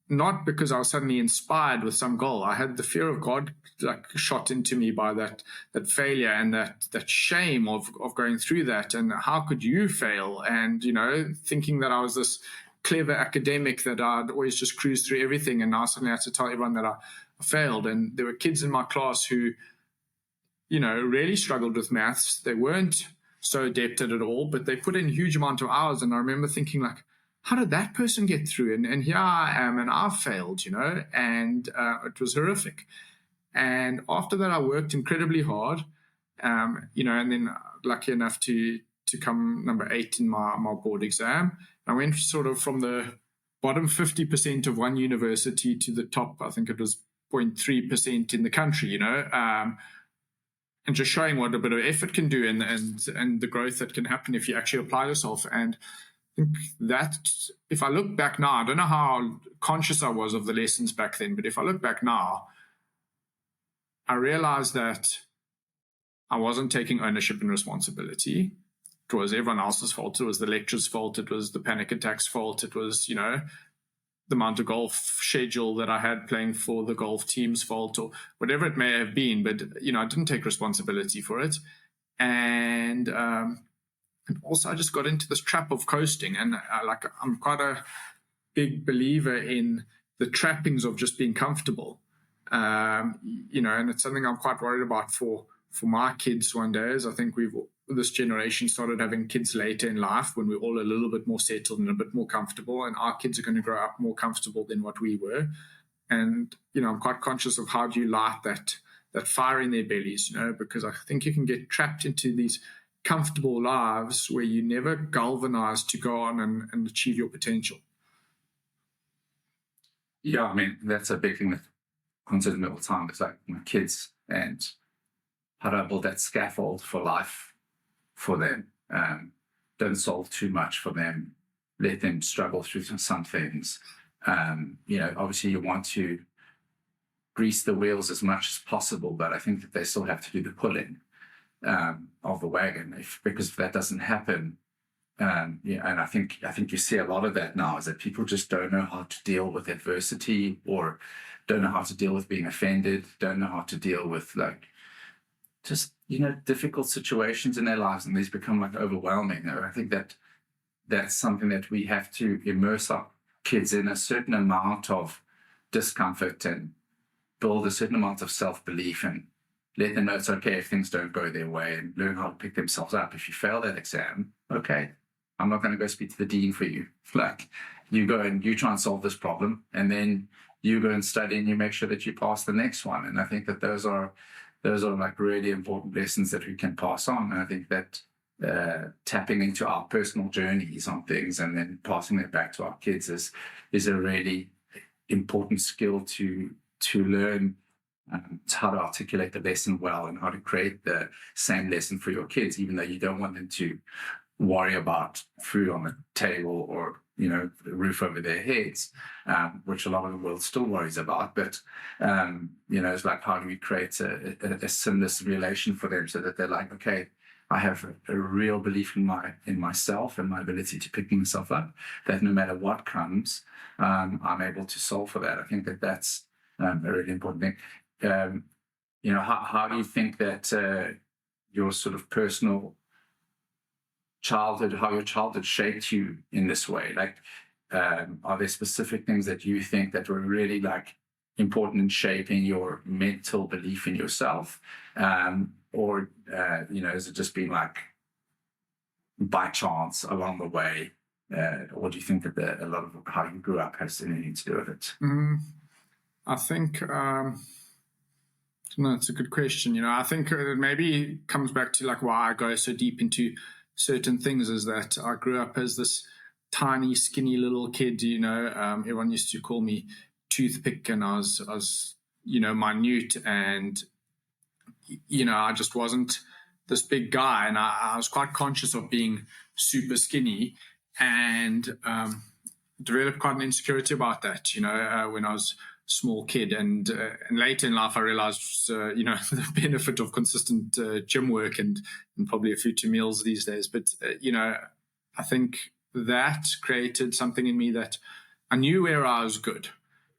B: not because I was suddenly inspired with some goal. I had the fear of God like shot into me by that failure and that shame of going through that. And how could you fail? And, thinking that I was this clever academic, that I'd always just cruise through everything. And now suddenly I had to tell everyone that I failed. And there were kids in my class who, really struggled with maths. They weren't so adept at it all, but they put in a huge amount of hours. And I remember thinking like, how did that person get through? And here I am, and I failed, and it was horrific. And after that, I worked incredibly hard, and then lucky enough to come number 8 in my board exam. I went sort of from the bottom 50% of one university to the top, I think it was 0.3% in the country, and just showing what a bit of effort can do, and the growth that can happen if you actually apply yourself. And I think that if I look back now, I don't know how conscious I was of the lessons back then, but if I look back now, I realized that I wasn't taking ownership and responsibility. It was everyone else's fault. It was the lecturer's fault. It was the panic attack's fault. It was, the amount of golf schedule that I had playing for the golf team's fault, or whatever it may have been. But, I didn't take responsibility for it. And also I just got into this trap of coasting. And I'm quite a big believer in the trappings of just being comfortable. And it's something I'm quite worried about for my kids one day, is I think this generation started having kids later in life, when we're all a little bit more settled and a bit more comfortable, and our kids are going to grow up more comfortable than what we were. And, I'm quite conscious of how do you light that fire in their bellies, because I think you can get trapped into these comfortable lives where you never galvanize to go on and achieve your potential.
A: Yeah, I mean, that's a big thing that concerns me all the time. It's like my kids, and how do I build that scaffold for life for them? Don't solve too much for them. Let them struggle through some things. Obviously you want to grease the wheels as much as possible, but I think that they still have to do the pulling of the wagon. Because if that doesn't happen, and I think you see a lot of that now, is that people just don't know how to deal with adversity, or don't know how to deal with being offended, don't know how to deal with difficult situations in their lives, and these become overwhelming. I think that's something that we have to immerse our kids in, a certain amount of discomfort, and build a certain amount of self-belief, and let them know it's okay if things don't go their way, and learn how to pick themselves up. If you fail that exam, okay, I'm not going to go speak to the dean for you. You go and you try and solve this problem, and then you go and study, and you make sure that you pass the next one. And I think that those are really important lessons that we can pass on. And I think that tapping into our personal journeys on things and then passing it back to our kids is a really important skill to learn. How to articulate the lesson well, and how to create the same lesson for your kids, even though you don't want them to worry about food on the table, or the roof over their heads, which a lot of the world still worries about. But it's like, how do we create a sinless relation for them, so that they're like, okay, I have a real belief in myself and my ability to pick myself up, that no matter what comes, I'm able to solve for that. I think that's a really important thing. How do you think that your sort of personal childhood, how your childhood shaped you in this way? Are there specific things that you think that were really important in shaping your mental belief in yourself? Or has it just been by chance along the way? Or do you think that a lot of how you grew up has anything to do with it?
B: I think... No, it's a good question. I think it maybe comes back to why I go so deep into certain things, is that I grew up as this tiny, skinny little kid. Everyone used to call me toothpick, and I was minute, and I just wasn't this big guy, and I was quite conscious of being super skinny. and developed quite an insecurity about that, when I was a small kid. And later in life, I realized, the benefit of consistent gym work and probably a few 2 meals these days. But, I think that created something in me that I knew where I was good.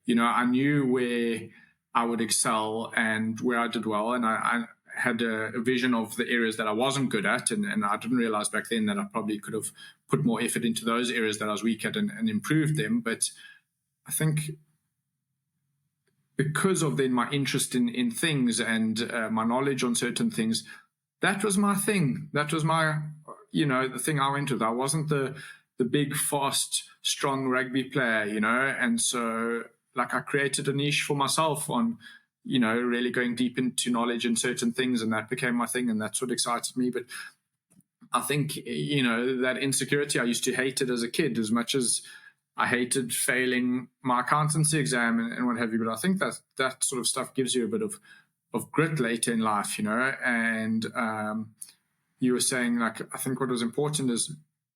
B: I knew where I would excel and where I did well. And I had a vision of the areas that I wasn't good at. And I didn't realize back then that I probably could have put more effort into those areas that I was weak at and improved them. But I think because of then my interest in things and my knowledge on certain things, that was my thing. That was my, the thing I went with. I wasn't the big, fast, strong rugby player, and so I created a niche for myself on, really going deep into knowledge in certain things, and that became my thing, and that's what excited me. But I think, that insecurity, I used to hate it as a kid as much as I hated failing my accountancy exam and what have you. But I think that sort of stuff gives you a bit of grit later in life, and you were saying, I think what was important is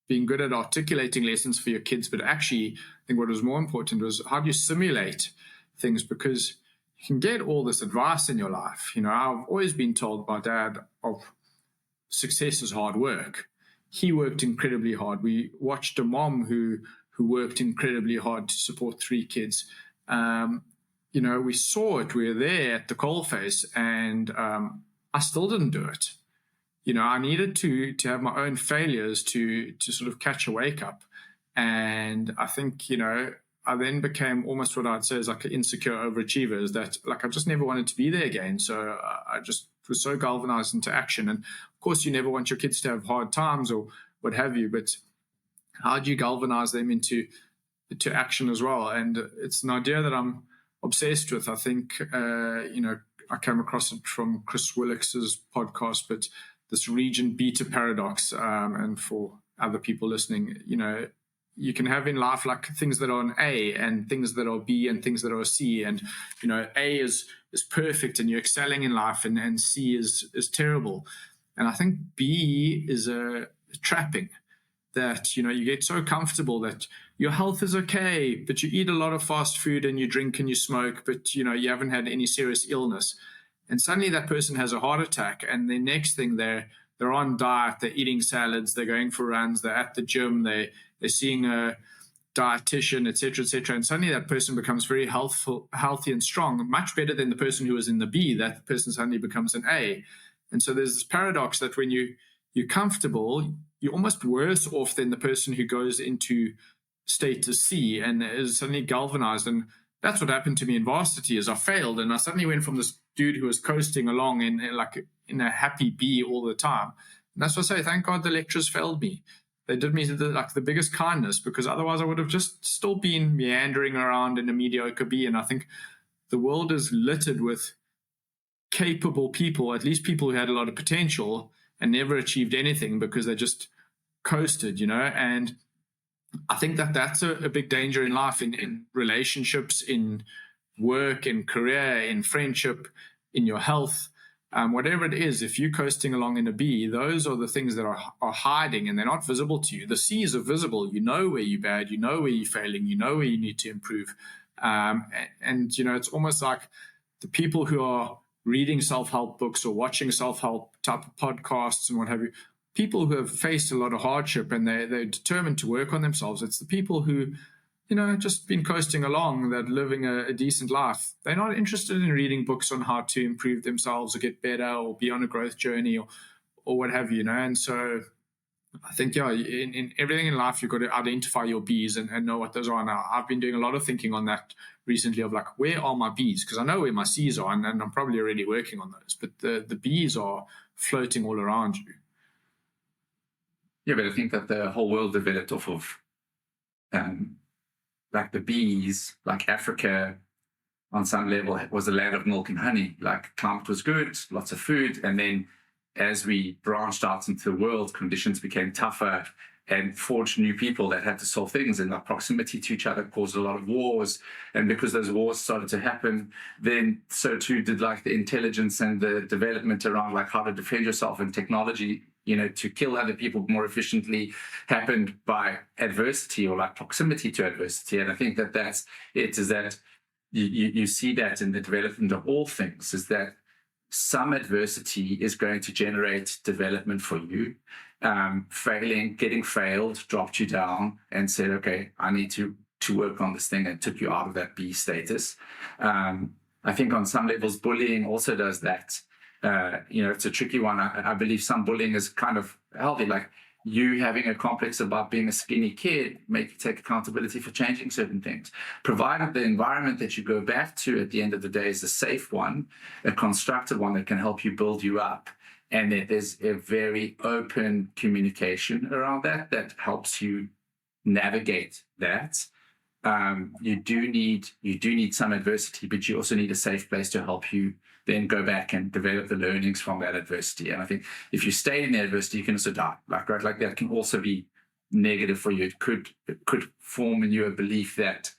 B: being good at articulating lessons for your kids, but actually I think what was more important was how do you simulate things, because you can get all this advice in your life. I've always been told by Dad of success is hard work. He worked incredibly hard. We watched a mom who worked incredibly hard to support 3 kids. We saw it. We were there at the coalface, and I still didn't do it. I needed to have my own failures to sort of catch a wake up. And I think, I then became almost what I'd say is like an insecure overachiever, is that I just never wanted to be there again. So I just was so galvanized into action. And of course, you never want your kids to have hard times or what have you, but how do you galvanize them into action as well? And it's an idea that I'm obsessed with. I think, I came across it from Chris Willicks's podcast, but this region beta paradox, and for other people listening, you can have in life things that are an A and things that are B and things that are C. And, A is perfect and you're excelling in life, and C is terrible. And I think B is a trapping that, you get so comfortable that your health is okay, but you eat a lot of fast food and you drink and you smoke, but, you haven't had any serious illness. And suddenly that person has a heart attack, and the next thing they're on diet, they're eating salads, they're going for runs, they're at the gym, they're seeing a dietitian, etc., etc. And suddenly that person becomes very healthy and strong, much better than the person who was in the B. That person suddenly becomes an A. And so there's this paradox that when you're comfortable, you're almost worse off than the person who goes into status C and is suddenly galvanized. And that's what happened to me in varsity, is I failed, and I suddenly went from this dude who was coasting along in a happy B all the time. And that's what I say, thank God the lecturers failed me. They did me the biggest kindness, because otherwise I would have just still been meandering around in a mediocre B. And I think the world is littered with capable people, at least people who had a lot of potential and never achieved anything because they just coasted, and I think that's a big danger in life, in relationships, in work, in career, in friendship, in your health, whatever it is. If you're coasting along in a B, those are the things that are hiding, and they're not visible to you. The C's are visible. You know where you're bad. You know where you're failing. You know where you need to improve. And it's almost like the people who are reading self-help books or watching self-help type of podcasts and what have you, people who have faced a lot of hardship and they're determined to work on themselves. It's the people who, just been coasting along, that living a decent life. They're not interested in reading books on how to improve themselves or get better or be on a growth journey or what have you, And so I think, in everything in life, you've got to identify your Bs and know what those are. Now, I've been doing a lot of thinking on that recently of where are my Bs? Because I know where my Cs are, and I'm probably already working on those. But the Bs are floating all around you.
A: Yeah, but I think that the whole world developed off of the bees, Africa on some level was a land of milk and honey. Climate was good, lots of food. And then as we branched out into the world, conditions became tougher and forged new people that had to solve things. And the proximity to each other caused a lot of wars. And because those wars started to happen, then so too did the intelligence and the development around how to defend yourself, and technology to kill other people more efficiently happened by adversity or like proximity to adversity. And I think that that's it, is that you see that in the development of all things, is that some adversity is going to generate development for you. Getting failed, dropped you down and said, okay, I need to work on this thing, and took you out of that B status. I think on some levels, bullying also does that. It's a tricky one. I believe some bullying is kind of healthy, like you having a complex about being a skinny kid, make you take accountability for changing certain things, provided the environment that you go back to at the end of the day is a safe one, a constructive one that can help you build you up. And that there's a very open communication around that helps you navigate that. You do need some adversity, but you also need a safe place to help you then go back and develop the learnings from that adversity. And I think if you stay in the adversity, you can also die. Like that can also be negative for you. It could form in you a belief that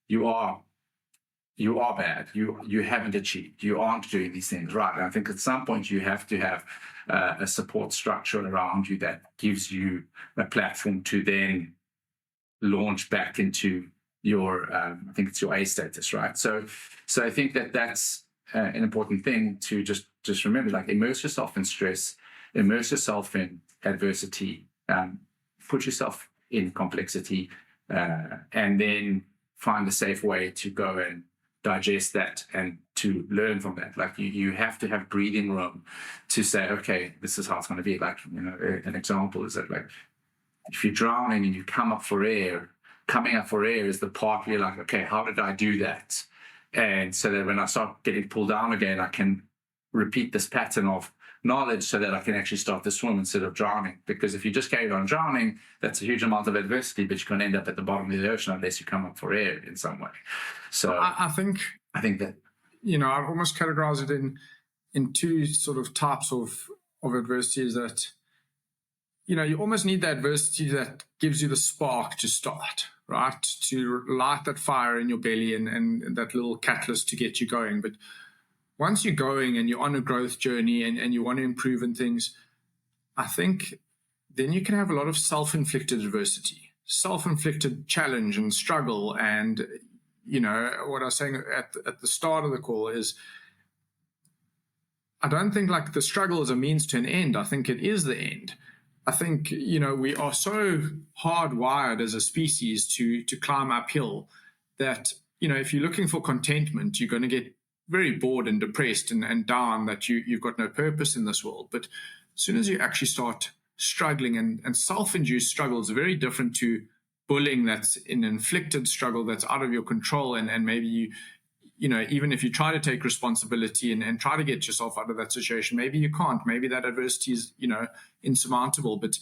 A: you are bad. You haven't achieved. You aren't doing these things right. And I think at some point you have to have a support structure around you that gives you a platform to then launch back into your, I think it's your A status, right? So I think that's an important thing to just remember, like immerse yourself in stress, immerse yourself in adversity, put yourself in complexity, and then find a safe way to go and digest that and to learn from that. Like you have to have breathing room to say, okay, this is how it's going to be. Like, an example is that, like, if you're drowning and you come up for air, coming up for air is the part where you're like, okay, how did I do that? And so that when I start getting pulled down again, I can repeat this pattern of knowledge so that I can actually start to swim instead of drowning. Because if you just carry on drowning, that's a huge amount of adversity, but you're going to end up at the bottom of the ocean unless you come up for air in some way. So
B: I think
A: that,
B: I've almost categorized it in two sort of types of adversities that, you almost need the adversity that gives you the spark to start, right? To light that fire in your belly and that little catalyst to get you going. But once you're going and you're on a growth journey and you want to improve in things, I think then you can have a lot of self-inflicted adversity, self-inflicted challenge and struggle. And, what I was saying at the start of the call is, I don't think like the struggle is a means to an end. I think it is the end. I think, we are so hardwired as a species to climb uphill that, if you're looking for contentment, you're going to get very bored and depressed and down that you've got no purpose in this world. But as soon as you actually start struggling, and self-induced struggle is very different to bullying that's an inflicted struggle that's out of your control. And maybe even if you try to take responsibility and try to get yourself out of that situation, maybe you can't. Maybe that adversity is, insurmountable. But,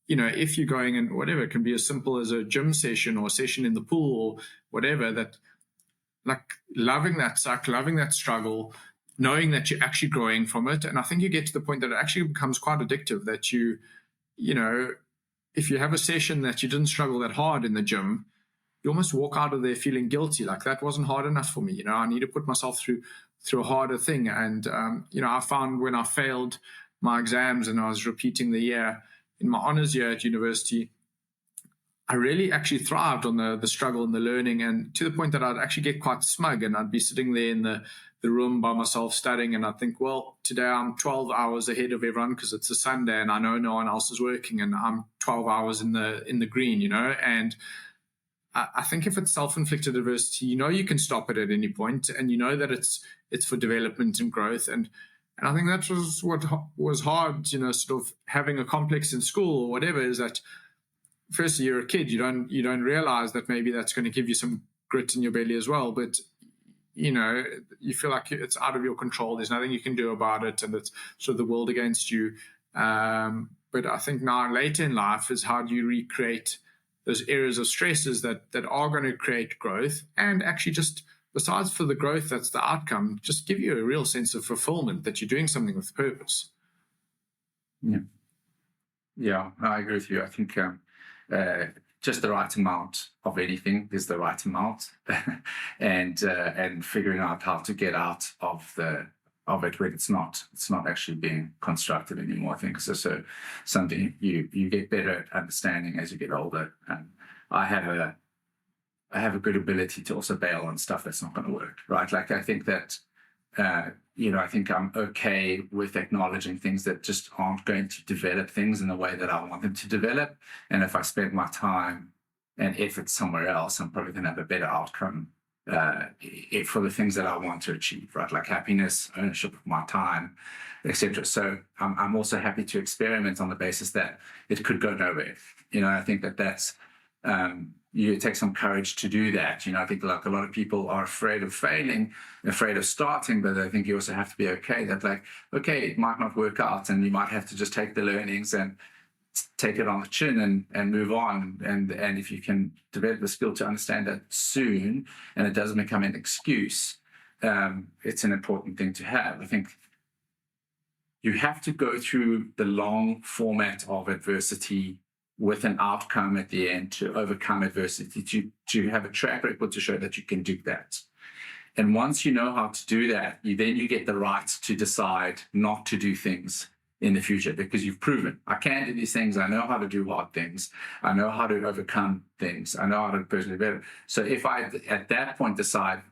B: if you're going and whatever, it can be as simple as a gym session or a session in the pool or whatever, that like loving that suck, loving that struggle, knowing that you're actually growing from it. And I think you get to the point that it actually becomes quite addictive, that if you have a session that you didn't struggle that hard in the gym, you almost walk out of there feeling guilty, like that wasn't hard enough for me. I need to put myself through a harder thing. And, I found when I failed my exams and I was repeating the year in my honors year at university, I really actually thrived on the struggle and the learning, and to the point that I'd actually get quite smug and I'd be sitting there in the room by myself studying, and I'd think, well, today I'm 12 hours ahead of everyone because it's a Sunday and I know no one else is working, and I'm 12 hours in the green, and I think if it's self-inflicted adversity, you can stop it at any point, and that it's for development and growth. And I think that was what was hard, sort of having a complex in school or whatever, is that firstly, you're a kid, you don't realize that maybe that's going to give you some grit in your belly as well. But, you feel like it's out of your control. There's nothing you can do about it, and it's sort of the world against you. But I think now later in life is how do you recreate those areas of stresses that are going to create growth, and actually just, besides for the growth that's the outcome, just give you a real sense of fulfillment that you're doing something with purpose.
A: Yeah, I agree with you. I think just the right amount of anything is the right amount, and figuring out how to get out of the of it when it's not actually being constructed anymore. I think so something you get better at understanding as you get older. And I have a good ability to also bail on stuff that's not going to work, right? Like I think that I think I'm okay with acknowledging things that just aren't going to develop things in the way that I want them to develop. And if I spend my time and effort somewhere else, I'm probably going to have a better outcome for the things that I want to achieve, right? Like happiness, ownership of my time, etc. So I'm also happy to experiment on the basis that it could go nowhere. I think that's you take some courage to do that. I think like a lot of people are afraid of failing, afraid of starting, but I think you also have to be okay that it might not work out, and you might have to just take the learnings and take it on the chin and move on. And if you can develop the skill to understand that soon, and it doesn't become an excuse, it's an important thing to have. I think you have to go through the long format of adversity with an outcome at the end to overcome adversity, to have a track record to show that you can do that. And once you know how to do that, you get the right to decide not to do things in the future, because you've proven, I can do these things. I know how to do hard things. I know how to overcome things. I know how to personally better. So if I, at that point, decide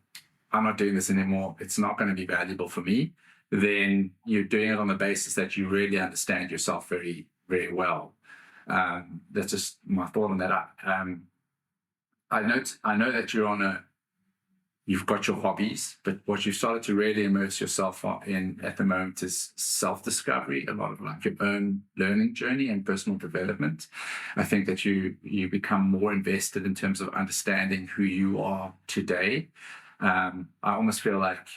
A: I'm not doing this anymore, it's not going to be valuable for me, then you're doing it on the basis that you really understand yourself very, very well. That's just my thought on that. I know that you've got your hobbies, but what you've started to really immerse yourself in at the moment is self-discovery, a lot of like your own learning journey and personal development. I think that you become more invested in terms of understanding who you are today. I almost feel like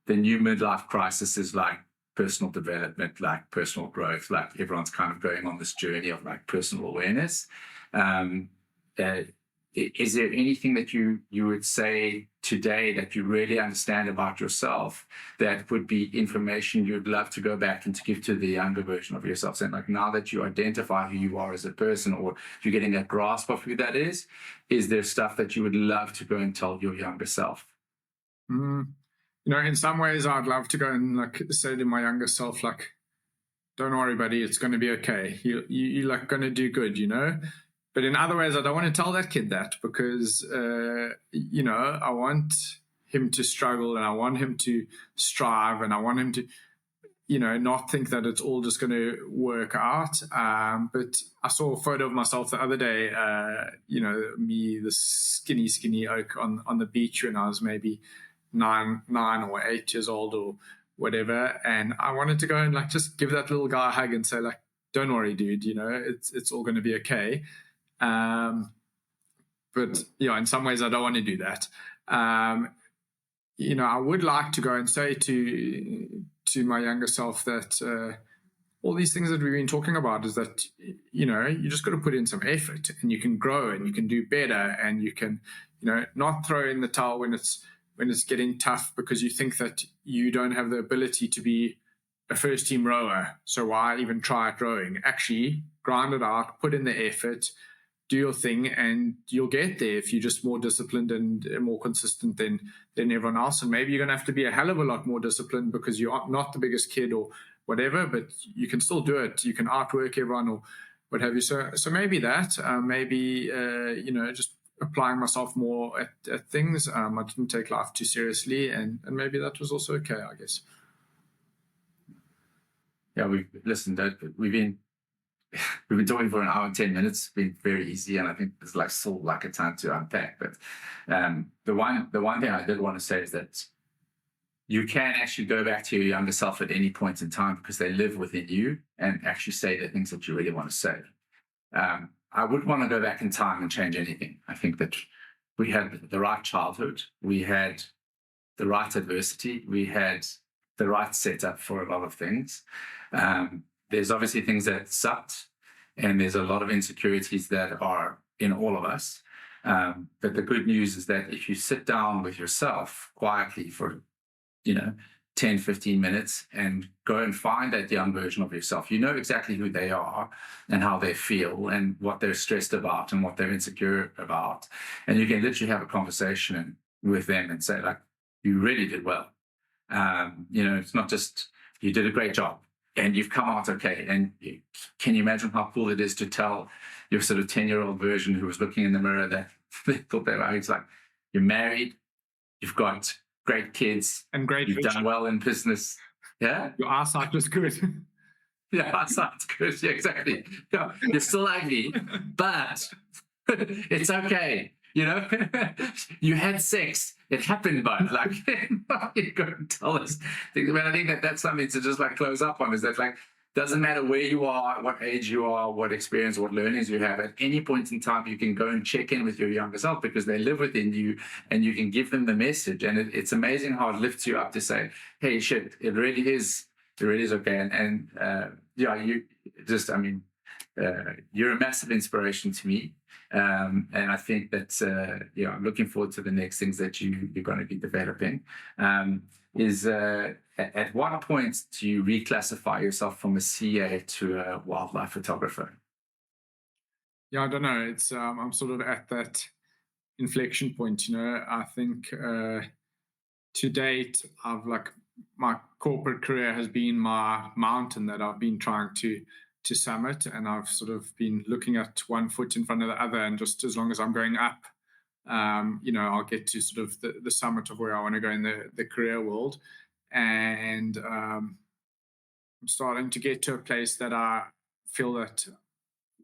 A: the new midlife crisis is like personal development, like personal growth, like everyone's kind of going on this journey of like personal awareness. Is there anything that you would say today that you really understand about yourself that would be information you'd love to go back and to give to the younger version of yourself? And like now that you identify who you are as a person, or you're getting a grasp of who that is there stuff that you would love to go and tell your younger self?
B: In some ways, I'd love to go and like say to my younger self, like, don't worry, buddy, it's going to be okay. You're like going to do good, But in other ways, I don't want to tell that kid that because, I want him to struggle, and I want him to strive, and I want him to, not think that it's all just going to work out. But I saw a photo of myself the other day, me, the skinny oak on the beach when I was maybe 9 or 8 years old or whatever. And I wanted to go and like just give that little guy a hug and say, like, don't worry, dude, it's all going to be okay. But in some ways I don't want to do that. I would like to go and say to my younger self that all these things that we've been talking about is that, you just got to put in some effort, and you can grow, and you can do better, and you can, not throw in the towel when it's getting tough because you think that you don't have the ability to be a first team rower. So why even try at rowing? Actually, grind it out, put in the effort, do your thing, and you'll get there if you're just more disciplined and more consistent than everyone else. And maybe you're going to have to be a hell of a lot more disciplined because you're not the biggest kid or whatever, but you can still do it. You can outwork everyone or what have you. So maybe that, just applying myself more at things. I didn't take life too seriously, and maybe that was also okay, I guess.
A: Yeah, we've been talking for an hour and 10 minutes. It's been very easy, and I think there's like still like a ton to unpack. But the one thing I did want to say is that you can actually go back to your younger self at any point in time because they live within you and actually say the things that you really want to say. I wouldn't want to go back in time and change anything. I think that we had the right childhood, we had the right adversity, we had the right setup for a lot of things. There's obviously things that sucked, and there's a lot of insecurities that are in all of us. But the good news is that if you sit down with yourself quietly for 10, 15 minutes and go and find that young version of yourself, you know exactly who they are and how they feel and what they're stressed about and what they're insecure about. And you can literally have a conversation with them and say, like, you really did well. It's not just you did a great job and you've come out okay. And can you imagine how cool it is to tell your sort of 10-year-old version who was looking in the mirror that they thought they were, it's like, you're married, you've got great kids,
B: and great
A: you've
B: vision.
A: done well in business. Yeah.
B: Your eyesight was good.
A: Yeah, that sounds good. Yeah, exactly. Yeah, you're still ugly, but it's okay. You had sex. It happened, bud. Like, you couldn't tell us. I think that's something to just like close up on, is that like, doesn't matter where you are, what age you are, what experience, what learnings you have, at any point in time, you can go and check in with your younger self because they live within you and you can give them the message. And it's amazing how it lifts you up to say, hey, shit, it really is okay. And you're a massive inspiration to me. And I think that, I'm looking forward to the next things that you're going to be developing. At what point do you reclassify yourself from a CA to a wildlife photographer?
B: Yeah, I don't know. It's I'm sort of at that inflection point. I think to date, my corporate career has been my mountain that I've been trying to summit, and I've sort of been looking at one foot in front of the other, and just as long as I'm going up, I'll get to sort of the summit of where I want to go in the career world. And I'm starting to get to a place that I feel that,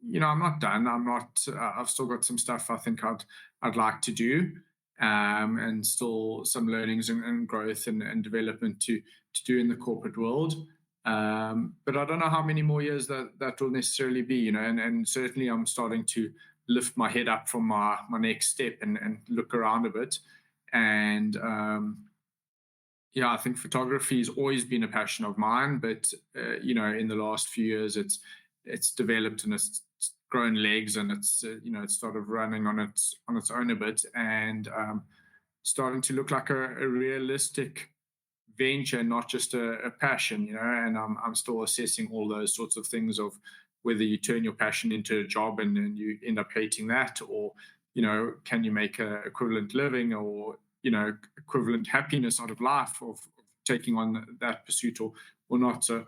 B: I'm not done. I've still got some stuff I think I'd like to do, and still some learnings and growth and development to do in the corporate world. But I don't know how many more years that will necessarily be, and certainly I'm starting to lift my head up from my next step and look around a bit. And I think photography has always been a passion of mine, but in the last few years it's developed and it's grown legs, and it's started running on its own a bit, and starting to look like a realistic venture, not just a passion, and I'm still assessing all those sorts of things of whether you turn your passion into a job and you end up hating that, or can you make a equivalent living or equivalent happiness out of life of taking on that pursuit or not. So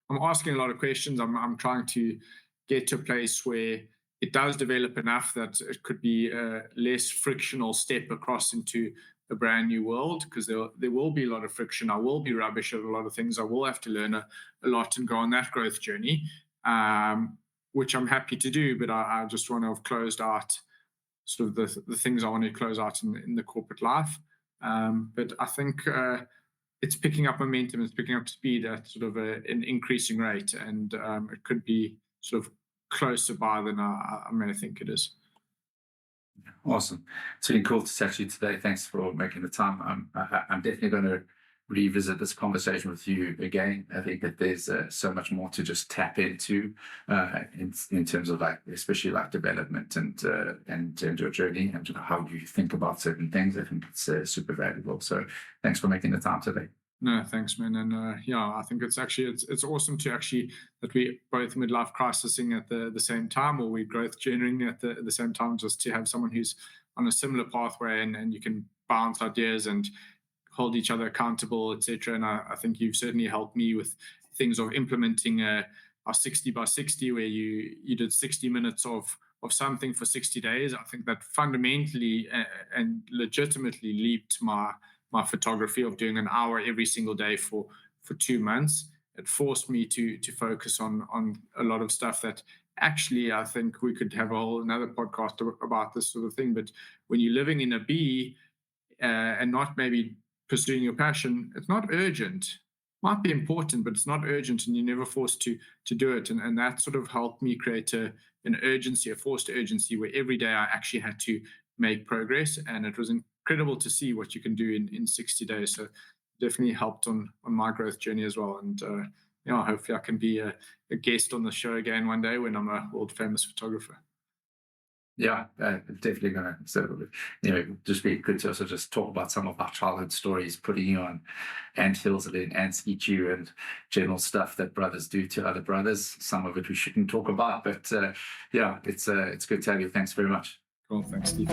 B: I'm asking a lot of questions. I'm trying to get to a place where it does develop enough that it could be a less frictional step across into a brand new world, because there will be a lot of friction. I will be rubbish at a lot of things. I will have to learn a lot and go on that growth journey, which I'm happy to do, but I just want to have closed out sort of the things I want to close out in the corporate life. But I think it's picking up momentum, it's picking up speed at sort of an increasing rate, and it could be sort of closer by than I may think it is.
A: Awesome. It's been cool to chat to you today. Thanks for making the time. I'm definitely going to revisit this conversation with you again. I think that there's so much more to just tap into in terms of especially development and your journey and how you think about certain things. I think it's super valuable. So thanks for making the time today.
B: No, thanks, man. And I think it's awesome to actually that we both midlife crisising at the same time, or we growth journeying at the same time, just to have someone who's on a similar pathway and you can bounce ideas and hold each other accountable, etc. And I think you've certainly helped me with things of implementing our 60 by 60, where you did 60 minutes of something for 60 days. I think that fundamentally and legitimately leaped my photography of doing an hour every single day for 2 months. It forced me to focus on a lot of stuff that actually I think we could have another podcast about this sort of thing. But when you're living in a bee and not maybe pursuing your passion, it's not urgent. Might be important, but it's not urgent, and you're never forced to do it. And that sort of helped me create an urgency, a forced urgency, where every day I actually had to make progress, and it was incredible to see what you can do in 60 days. So definitely helped on my growth journey as well. And hopefully I can be a guest on the show again one day when I'm a world famous photographer.
A: Yeah, definitely going to. So, just be good to also just talk about some of our childhood stories, putting you on anthills and ants eat you and general stuff that brothers do to other brothers. Some of it we shouldn't talk about, but it's good to have you. Thanks very much.
B: Cool. Thanks, Steve.